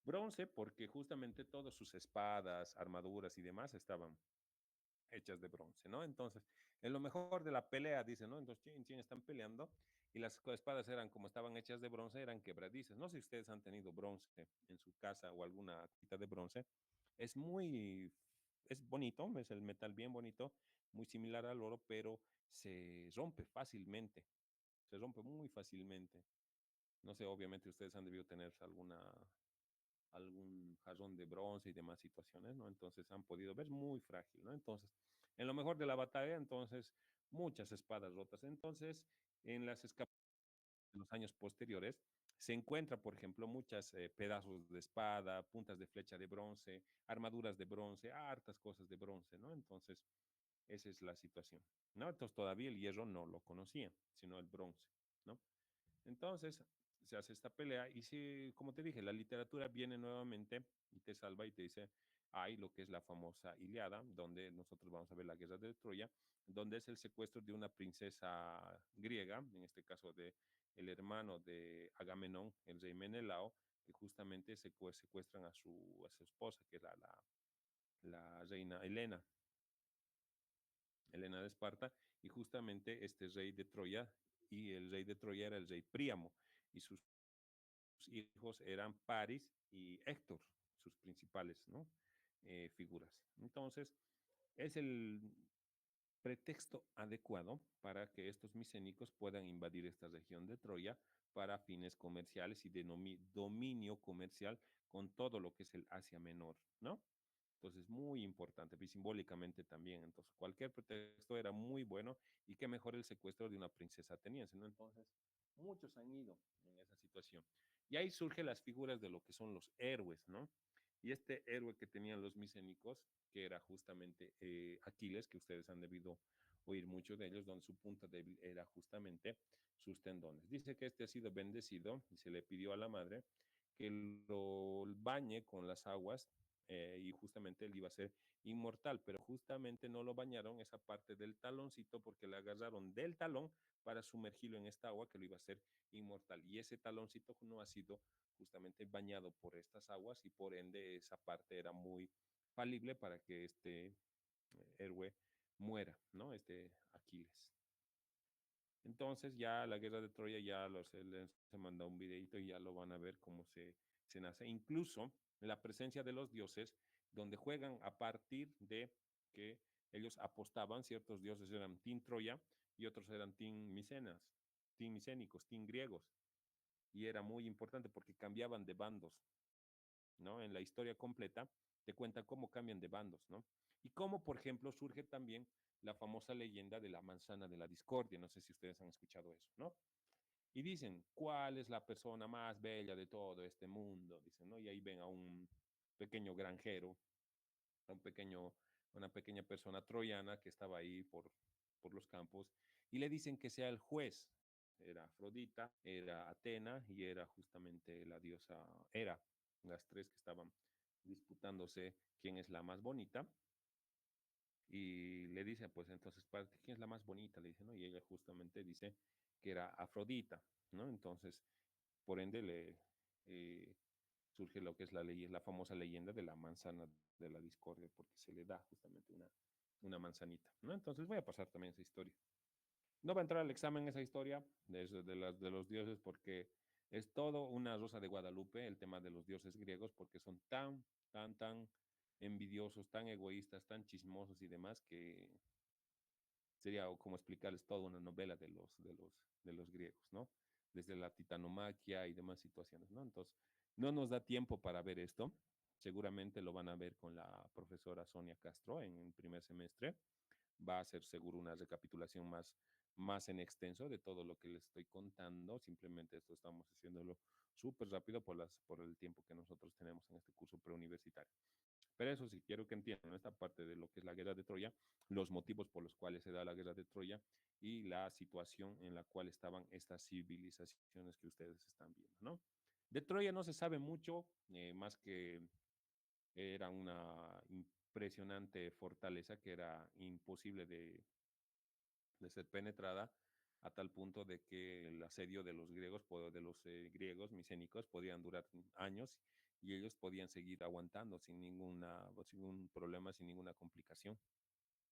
Bronce porque justamente todas sus espadas, armaduras y demás estaban hechas de bronce, ¿no? Entonces, en lo mejor de la pelea, dicen, ¿no? Entonces, chin, están peleando y las espadas eran como estaban hechas de bronce, eran quebradizas. No sé si ustedes han tenido bronce en su casa o alguna cosita de bronce. Es es bonito, es el metal bien bonito, muy similar al oro, pero se rompe fácilmente, se rompe muy fácilmente. No sé, obviamente ustedes han debido tener algún jarrón de bronce y demás situaciones, ¿no? Entonces han podido ver muy frágil, ¿no? Entonces, en lo mejor de la batalla, entonces, muchas espadas rotas. Entonces, en las escapadas de los años posteriores, se encuentra, por ejemplo, muchas pedazos de espada, puntas de flecha de bronce, armaduras de bronce, hartas cosas de bronce, ¿no? Entonces, esa es la situación, ¿no? Entonces, todavía el hierro no lo conocía, sino el bronce, ¿no? Entonces, se hace esta pelea y si, como te dije, la literatura viene nuevamente y te salva y te dice, hay lo que es la famosa Iliada, donde nosotros vamos a ver la guerra de Troya, donde es el secuestro de una princesa griega, en este caso de el hermano de Agamenón, el rey Menelao, que justamente secuestran a su esposa, que era la reina Helena de Esparta, y justamente este rey de Troya, y el rey de Troya era el rey Príamo, y sus hijos eran Paris y Héctor, sus principales, ¿no? Figuras. Entonces, es el pretexto adecuado para que estos micénicos puedan invadir esta región de Troya para fines comerciales y de dominio comercial con todo lo que es el Asia Menor, ¿no? Entonces, muy importante, y simbólicamente también. Entonces, cualquier pretexto era muy bueno y qué mejor el secuestro de una princesa ateniense, ¿no? Entonces, muchos han ido en esa situación. Y ahí surgen las figuras de lo que son los héroes, ¿no? Y este héroe que tenían los micénicos, que era justamente Aquiles, que ustedes han debido oír mucho de ellos, donde su punta débil era justamente sus tendones. Dice que este ha sido bendecido y se le pidió a la madre que lo bañe con las aguas y justamente él iba a ser inmortal, pero justamente no lo bañaron esa parte del taloncito porque le agarraron del talón para sumergirlo en esta agua que lo iba a hacer inmortal. Y ese taloncito no ha sido justamente bañado por estas aguas y por ende esa parte era muy falible para que este héroe muera, ¿no? Este Aquiles. Entonces ya la guerra de Troya ya se mandó un videito y ya lo van a ver cómo se nace. Incluso la presencia de los dioses, donde juegan a partir de que ellos apostaban, ciertos dioses eran Team Troya y otros eran Team Micenas, Team Micénicos, Team griegos. Y era muy importante porque cambiaban de bandos, ¿no? En la historia completa te cuenta cómo cambian de bandos, ¿no? Y cómo, por ejemplo, surge también la famosa leyenda de la manzana de la discordia. No sé si ustedes han escuchado eso, ¿no? Y dicen, ¿cuál es la persona más bella de todo este mundo? Dicen, ¿no? Y ahí ven a un pequeño granjero, a una pequeña persona troyana que estaba ahí por los campos y le dicen que sea el juez. Era Afrodita, era Atena y era justamente la diosa Hera, las tres que estaban disputándose quién es la más bonita. Y le dice, pues entonces, ¿para ti quién es la más bonita? Le dice, ¿no? Y ella justamente dice que era Afrodita, ¿no? Entonces, por ende, surge lo que es la famosa leyenda de la manzana de la discordia, porque se le da justamente una manzanita, ¿no? Entonces voy a pasar también esa historia. No va a entrar al examen esa historia de los dioses porque es todo una rosa de Guadalupe, el tema de los dioses griegos, porque son tan envidiosos, tan egoístas, tan chismosos y demás que sería como explicarles toda una novela de los griegos, ¿no? Desde la titanomaquia y demás situaciones, ¿no? Entonces, no nos da tiempo para ver esto. Seguramente lo van a ver con la profesora Sonia Castro en el primer semestre. Va a ser seguro una recapitulación más en extenso de todo lo que les estoy contando. Simplemente esto estamos haciéndolo súper rápido por el tiempo que nosotros tenemos en este curso preuniversitario. Pero eso sí, quiero que entiendan esta parte de lo que es la guerra de Troya, los motivos por los cuales se da la guerra de Troya y la situación en la cual estaban estas civilizaciones que ustedes están viendo, ¿no? De Troya no se sabe mucho, más que era una impresionante fortaleza que era imposible de ser penetrada a tal punto de que el asedio de los griegos, de los griegos micénicos, podían durar años y ellos podían seguir aguantando sin ningún problema, sin ninguna complicación,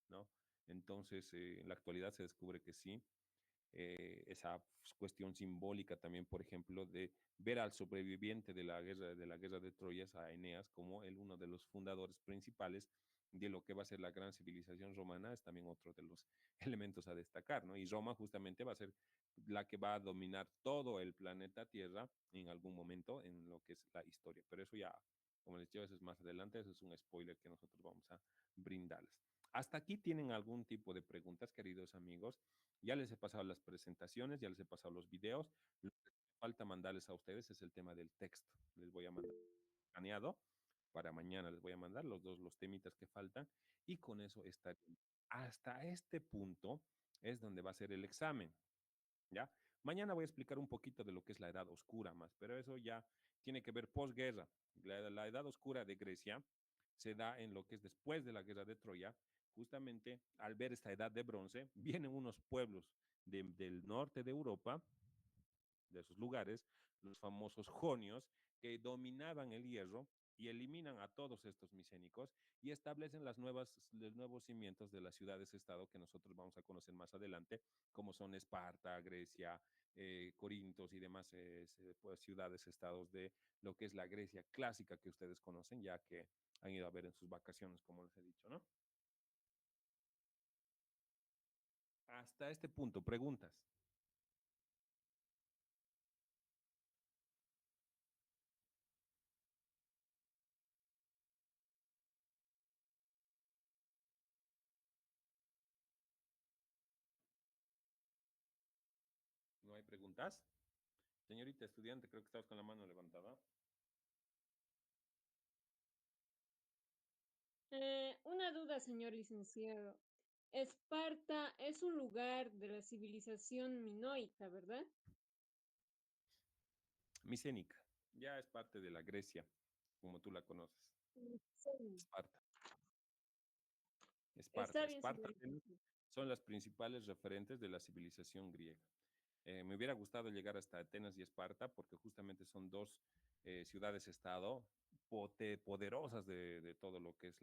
¿no? Entonces, en la actualidad se descubre que sí, esa cuestión simbólica también, por ejemplo, de ver al sobreviviente de la guerra de Troya, a Eneas, como uno de los fundadores principales de lo que va a ser la gran civilización romana, es también otro de los elementos a destacar, ¿no? Y Roma justamente va a ser la que va a dominar todo el planeta Tierra en algún momento en lo que es la historia. Pero eso ya, como les digo, eso es más adelante, eso es un spoiler que nosotros vamos a brindarles. ¿Hasta aquí tienen algún tipo de preguntas, queridos amigos? Ya les he pasado las presentaciones, ya les he pasado los videos. Lo que falta mandarles a ustedes es el tema del texto. Les voy a mandar planeado para mañana. Les voy a mandar los temitas que faltan y con eso está. Hasta este punto es donde va a ser el examen, ¿ya? Mañana voy a explicar un poquito de lo que es la Edad Oscura más, pero eso ya tiene que ver posguerra. La Edad Oscura de Grecia se da en lo que es después de la guerra de Troya. Justamente al ver esta edad de bronce, vienen unos pueblos del norte de Europa, de esos lugares, los famosos jonios, que dominaban el hierro y eliminan a todos estos micénicos y establecen los nuevos cimientos de las ciudades-estado que nosotros vamos a conocer más adelante, como son Esparta, Grecia, Corintios y demás pues, ciudades-estados de lo que es la Grecia clásica que ustedes conocen, ya que han ido a ver en sus vacaciones, como les he dicho, ¿no? Hasta este punto, preguntas. ¿No hay preguntas? Señorita estudiante, creo que estabas con la mano levantada. Una duda, señor licenciado. Esparta es un lugar de la civilización minoica, ¿verdad? Micénica, ya es parte de la Grecia, como tú la conoces. Sí. Esparta. Está bien, Esparta señor licenciado. son las principales referentes de la civilización griega. Me hubiera gustado llegar hasta Atenas y Esparta porque justamente son dos ciudades-estado poderosas de todo lo que es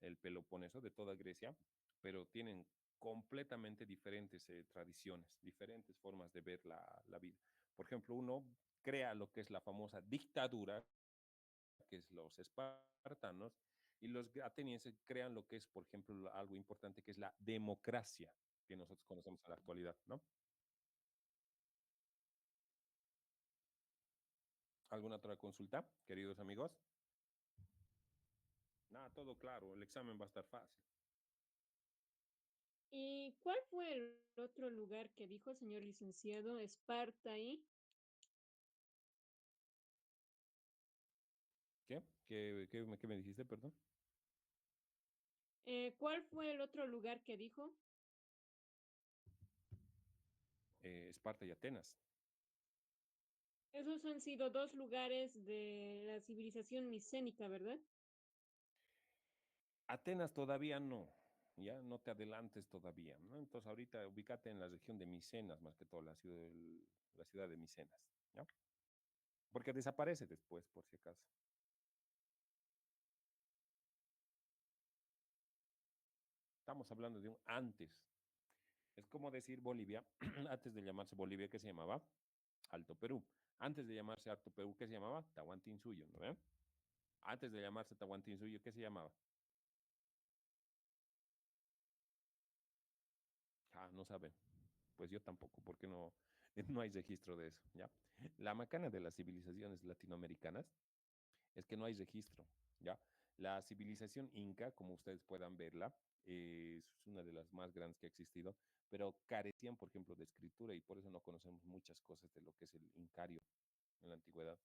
el Peloponeso, de toda Grecia, pero tienen completamente diferentes tradiciones, diferentes formas de ver la vida. Por ejemplo, uno crea lo que es la famosa dictadura, que es los espartanos, y los atenienses crean lo que es, por ejemplo, algo importante, que es la democracia, que nosotros conocemos en la actualidad, ¿no? ¿Alguna otra consulta, queridos amigos? Nada, todo claro, el examen va a estar fácil. ¿Y cuál fue el otro lugar que dijo, señor licenciado? Esparta y... ¿Qué? ¿Qué me dijiste, perdón? ¿Cuál fue el otro lugar que dijo? Esparta y Atenas. Esos han sido dos lugares de la civilización micénica, ¿verdad? Atenas todavía no, ya no te adelantes todavía, ¿no? Entonces ahorita ubícate en la región de Micenas, más que todo, la ciudad de Micenas, ¿ya? Porque desaparece después, por si acaso. Estamos hablando de un antes. Es como decir Bolivia, antes de llamarse Bolivia, ¿qué se llamaba? Alto Perú. Antes de llamarse Alto Perú, ¿qué se llamaba? Tahuantinsuyo, ¿no ve? Antes de llamarse Tahuantinsuyo, ¿qué se llamaba? Ah, no saben. Pues yo tampoco, porque no, no hay registro de eso, ¿ya? La macana de las civilizaciones latinoamericanas es que no hay registro, ¿ya? La civilización inca, como ustedes puedan verla, es una de las más grandes que ha existido, pero carecían, por ejemplo, de escritura y por eso no conocemos muchas cosas de lo que es el incario en la antigüedad.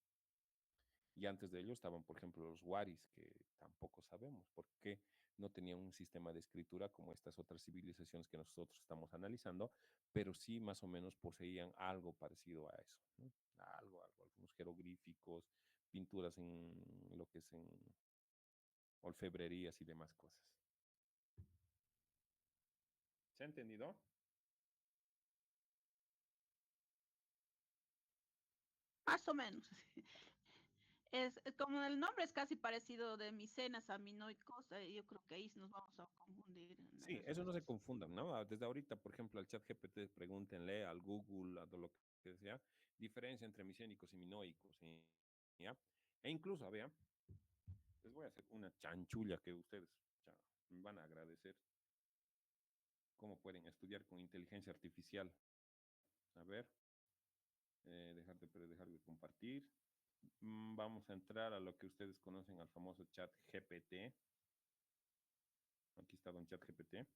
Y antes de ello estaban, por ejemplo, los waris, que tampoco sabemos por qué no tenían un sistema de escritura como estas otras civilizaciones que nosotros estamos analizando, pero sí más o menos poseían algo parecido a eso, ¿no? Algunos jeroglíficos, pinturas en lo que es en orfebrerías y demás cosas. ¿Se ha entendido? Más o menos. Es como el nombre es casi parecido de Micenas a Minoicos, yo creo que ahí nos vamos a confundir en las Sí, eso no se respuestas. confundan, ¿no? Desde ahorita, por ejemplo, al chat GPT, pregúntenle, al Google, a todo lo que sea, diferencia entre micénicos y minoicos, ¿ya? E incluso, vean, les voy a hacer una chanchulla que ustedes ya, me van a agradecer cómo pueden estudiar con inteligencia artificial. A ver, dejar de compartir. Vamos a entrar a lo que ustedes conocen al famoso chat GPT. Aquí está don chat GPT.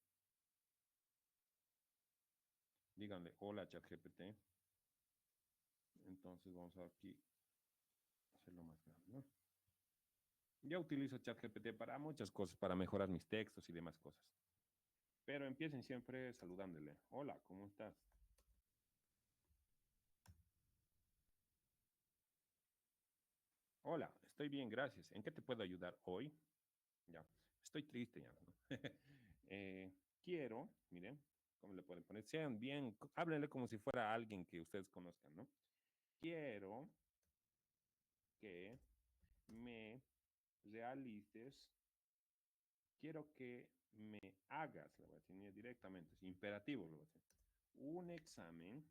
Díganle hola chat GPT. Entonces vamos a aquí hacerlo más grande, ¿no? Yo utilizo ChatGPT para muchas cosas, para mejorar mis textos y demás cosas. Pero empiecen siempre saludándole. Hola, ¿cómo estás? Hola, estoy bien, gracias. ¿En qué te puedo ayudar hoy? Ya, estoy triste ya, ¿no? Quiero, miren, ¿cómo le pueden poner? Sean bien, háblenle como si fuera alguien que ustedes conozcan, ¿no? Quiero que me realices, quiero que me hagas, le voy a decir directamente, es imperativo, le voy a decir, un examen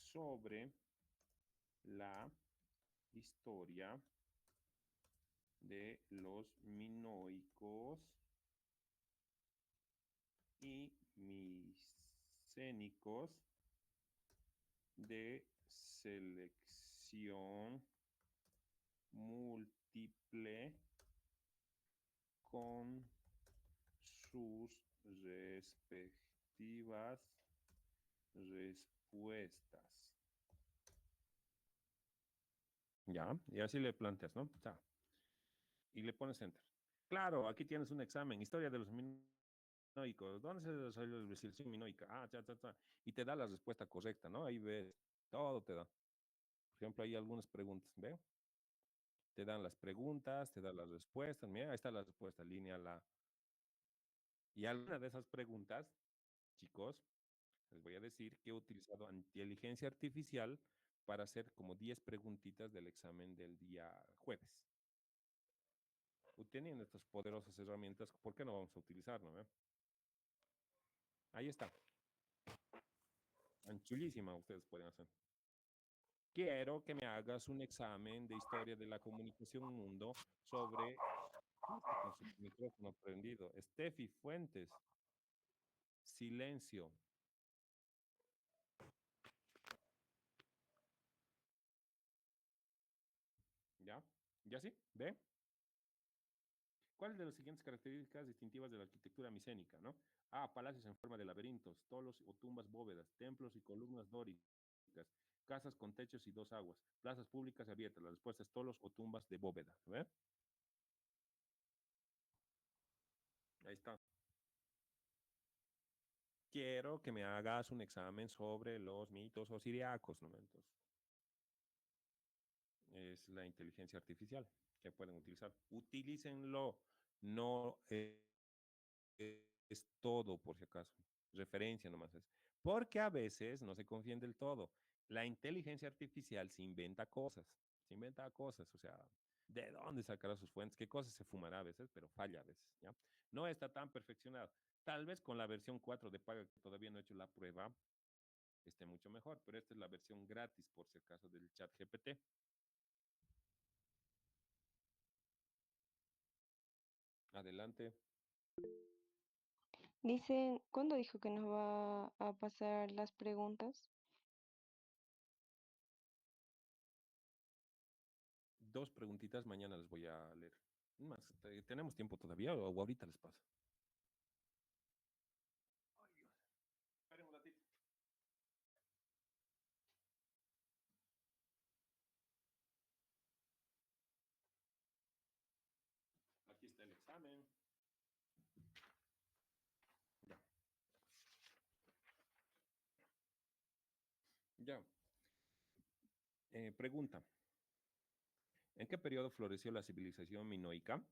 sobre la historia de los minoicos y micénicos de selección múltiple con sus respectivas respuestas. Ya, y así le planteas, ¿no? O sea, y le pones enter. Claro, aquí tienes un examen, historia de los minoicos. ¿Dónde se desarrolló la civilización minoica? Ah, cha, cha, cha. Y te da la respuesta correcta, ¿no? Ahí ves, todo te da. Por ejemplo, hay algunas preguntas, ¿ve? Te dan las preguntas, te dan las respuestas. Mira, ahí está la respuesta, línea la. Y alguna de esas preguntas, chicos, les voy a decir que he utilizado inteligencia artificial para hacer como 10 preguntitas del examen del día jueves. Teniendo estas poderosas herramientas, ¿por qué no vamos a utilizarlo? Ahí está. Tan chulísima ustedes pueden hacer. Quiero que me hagas un examen de historia de la comunicación mundo sobre... ¿Quién está con su micrófono prendido? Steffi Fuentes. Silencio. ¿Ya? ¿Ya sí? ¿Ve? ¿Cuáles de las siguientes características distintivas de la arquitectura micénica, no? A, palacios en forma de laberintos, tolos o tumbas bóvedas, templos y columnas dóricas, casas con techos y dos aguas, plazas públicas abiertas. La respuesta es tolos o tumbas de bóveda. ¿Ve? Ahí está. Quiero que me hagas un examen sobre los mitos osiriacos, ¿no? Entonces, es la inteligencia artificial que pueden utilizar. Utilícenlo, no es todo, por si acaso. Referencia nomás es. Porque a veces no se confíen del todo. La inteligencia artificial se inventa cosas, o sea, ¿de dónde sacará sus fuentes? ¿Qué cosas se fumará a veces? Pero falla a veces, ¿ya? No está tan perfeccionado. Tal vez con la versión 4 de paga, que todavía no he hecho la prueba, esté mucho mejor, pero esta es la versión gratis, por si acaso, del chat GPT. Adelante. Dicen, ¿cuándo dijo que nos va a pasar las preguntas? 2 preguntitas, mañana les voy a leer. Más, ¿tenemos tiempo todavía o ahorita les paso? Ay, Dios. Esperen un ratito. Aquí está el examen. Ya. Ya. Pregunta. ¿En qué periodo floreció la civilización minoica?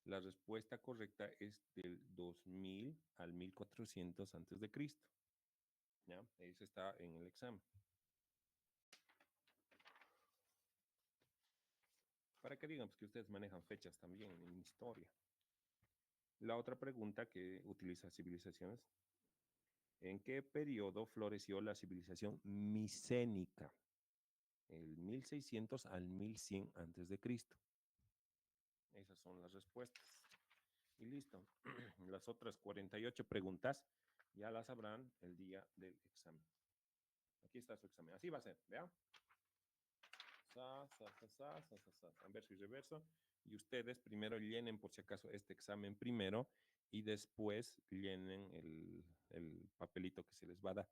La respuesta correcta es del 2000 al 1400 antes de Cristo. ¿Ya? Eso está en el examen. Para que digan pues, que ustedes manejan fechas también en historia. La otra pregunta que utiliza civilizaciones. ¿En qué periodo floreció la civilización micénica? El 1600 al 1100 antes de Cristo. Esas son las respuestas. Y listo. Las otras 48 preguntas ya las sabrán el día del examen. Aquí está su examen. Así va a ser, ¿vea? Anverso y reverso. Y ustedes primero llenen, por si acaso, este examen primero y después llenen el papelito que se les va a dar,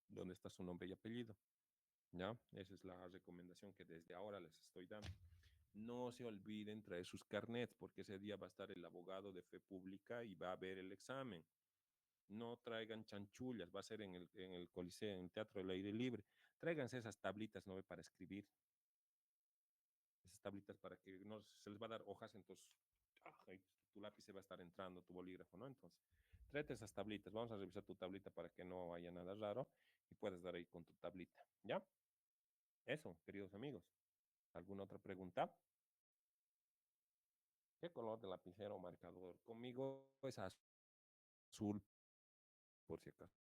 donde está su nombre y apellido. ¿Ya? Esa es la recomendación que desde ahora les estoy dando. No se olviden traer sus carnets, porque ese día va a estar el abogado de fe pública y va a ver el examen. No traigan chanchullas, va a ser en el Coliseo, en el Teatro del Aire Libre. Tráiganse esas tablitas, ¿no? Para escribir. esas tablitas para que no se les va a dar hojas, entonces ahí tu lápiz se va a estar entrando, tu bolígrafo, ¿no? Entonces, tráete esas tablitas. Vamos a revisar tu tablita para que no haya nada raro y puedas dar ahí con tu tablita, ¿ya? Eso, queridos amigos. ¿Alguna otra pregunta? ¿Qué color de lapicero o marcador? Conmigo es azul, por si acaso.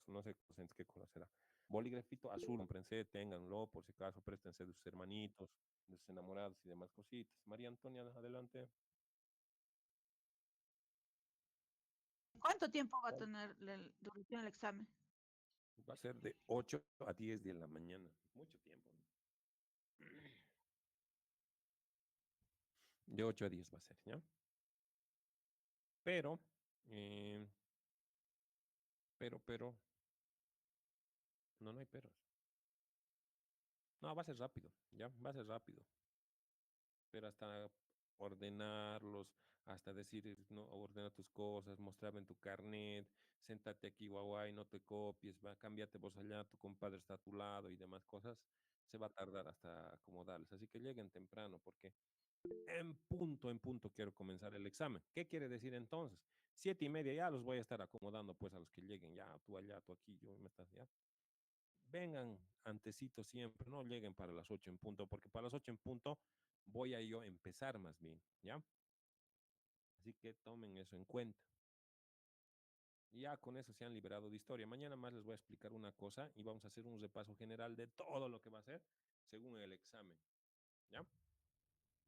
No sé qué color será. Bolígrafito azul, comprense, ténganlo, por si acaso, préstense de sus hermanitos, de sus enamorados y demás cositas. María Antonia, adelante. ¿Cuánto tiempo va a tener la duración el examen? Va a ser de 8 a 10 de la mañana. Mucho tiempo, ¿no? De 8 a 10 va a ser, ¿ya? Pero, eh, pero, no, no hay peros. No, va a ser rápido, ¿ya? Va a ser rápido. Pero hasta ordenarlos, hasta decir, no, ordena tus cosas, mostrar en tu carnet, séntate aquí, guay, no te copies, va, cámbiate vos allá, tu compadre está a tu lado y demás cosas, se va a tardar hasta acomodarles. Así que lleguen temprano, porque en punto quiero comenzar el examen. ¿Qué quiere decir entonces? 7:30 ya los voy a estar acomodando pues a los que lleguen, ya tú allá, tú aquí, yo me estás ya. Vengan antecito siempre, no lleguen para las 8 en punto, porque para las 8 en punto voy a yo empezar más bien, ¿ya? Así que tomen eso en cuenta. Y ya con eso se han liberado de historia. Mañana más les voy a explicar una cosa y vamos a hacer un repaso general de todo lo que va a ser según el examen, ¿ya?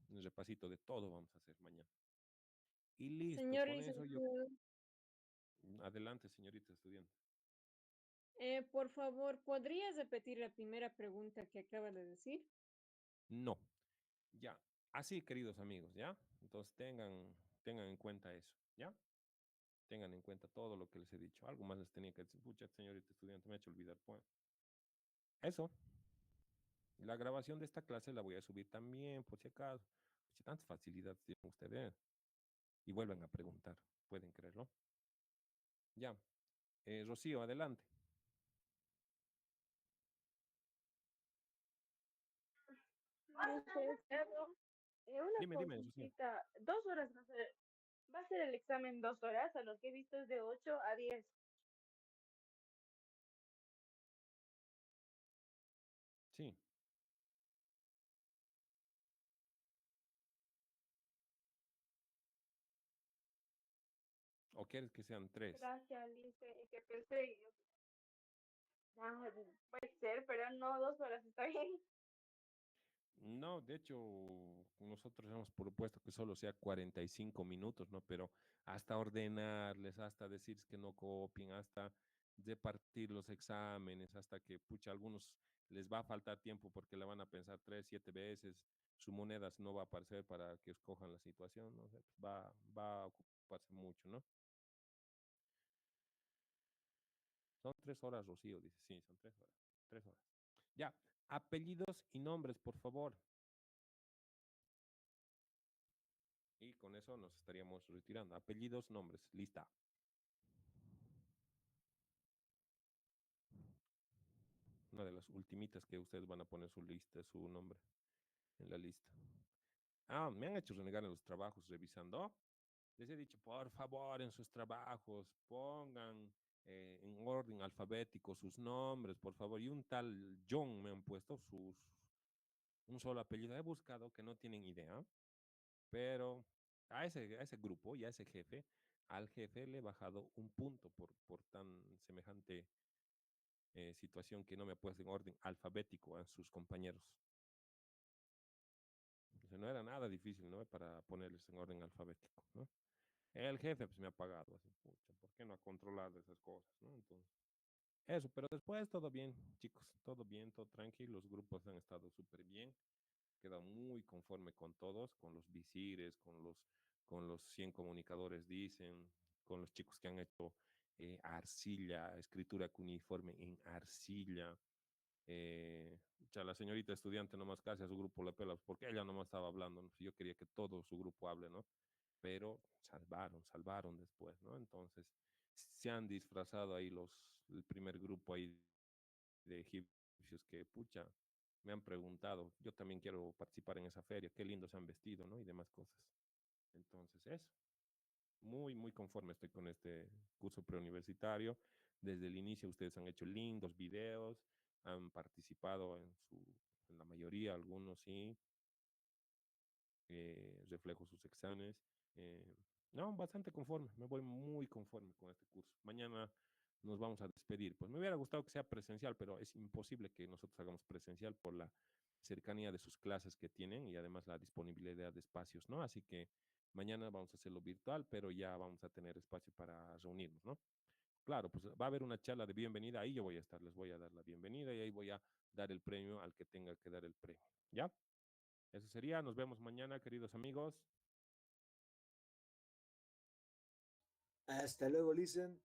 Un repasito de todo vamos a hacer mañana. Y listo, Señor con eso yo... licenciado, Adelante, señorita estudiante. por favor, ¿podrías repetir la primera pregunta que acaba de decir? No, ya. Así, queridos amigos, ¿ya? Entonces tengan en cuenta eso, ¿ya? Tengan en cuenta todo lo que les he dicho. Algo más les tenía que decir. Pucha, señorita estudiante, me ha hecho olvidar. Pues. Eso. La grabación de esta clase la voy a subir también, por si acaso. Si tantas facilidades tienen ustedes. Y vuelven a preguntar. Pueden creerlo. Ya. Rocío, adelante. Licenciado, una Dime, Rocío. consultita. 2 horas va a ser el examen 2 horas, a lo que he visto es de 8 a 10. Sí. ¿O quieres que sean 3? Gracias, Lice, y que pensé, y yo, ah, puede ser, pero no 2 horas, está bien. No, de hecho, nosotros hemos propuesto que solo sea 45 minutos, ¿no? Pero hasta ordenarles, hasta decir que no copien, hasta repartir los exámenes, hasta que, pucha, a algunos les va a faltar tiempo porque le van a pensar 3, 7 veces, su moneda no va a aparecer para que escojan la situación, ¿no? O sea, pues va a ocuparse mucho, ¿no? Son 3 horas, Rocío, dice, sí, son 3 horas, 3 horas. Ya, apellidos y nombres, por favor. Y con eso nos estaríamos retirando. Apellidos, nombres, lista. Una de las ultimitas que ustedes van a poner su lista, su nombre en la lista. Ah, me han hecho renegar en los trabajos revisando. Les he dicho, por favor, en sus trabajos pongan en orden alfabético sus nombres, por favor. Y un tal John me han puesto un solo apellido. He buscado que no tienen idea, pero a ese grupo y a ese jefe, al jefe le he bajado un punto por tan semejante situación que no me ha puesto en orden alfabético a sus compañeros. O sea, no era nada difícil, ¿no? Para ponerles en orden alfabético, ¿no? El jefe pues me ha pagado así, pucha, ¿por qué no ha controlado esas cosas, ¿no? Entonces, eso, pero después todo bien, chicos, todo bien, todo tranquilo, los grupos han estado súper bien, queda muy conforme con todos, con los visires, con los 100 comunicadores, dicen, con los chicos que han hecho arcilla, escritura cuneiforme en arcilla. Ya la señorita estudiante nomás casi a su grupo le pela, porque ella nomás estaba hablando, ¿no? Yo quería que todo su grupo hable, ¿no? Pero salvaron después, ¿no? Entonces, se han disfrazado ahí el primer grupo ahí de egipcios que, pucha, me han preguntado, yo también quiero participar en esa feria, qué lindo se han vestido, ¿no? Y demás cosas. Entonces, eso. Muy, muy conforme estoy con este curso preuniversitario. Desde el inicio ustedes han hecho lindos videos, han participado en la mayoría, algunos sí, reflejo sus exámenes. No, bastante conforme, me voy muy conforme con este curso. Mañana nos vamos a despedir. Pues me hubiera gustado que sea presencial, pero es imposible que nosotros hagamos presencial por la cercanía de sus clases que tienen y además la disponibilidad de espacios, ¿no? Así que mañana vamos a hacerlo virtual, pero ya vamos a tener espacio para reunirnos, ¿no? Claro, pues va a haber una charla de bienvenida, ahí yo voy a estar, les voy a dar la bienvenida y ahí voy a dar el premio al que tenga que dar el premio, ¿ya? Eso sería, nos vemos mañana, queridos amigos. Hasta luego, Listen.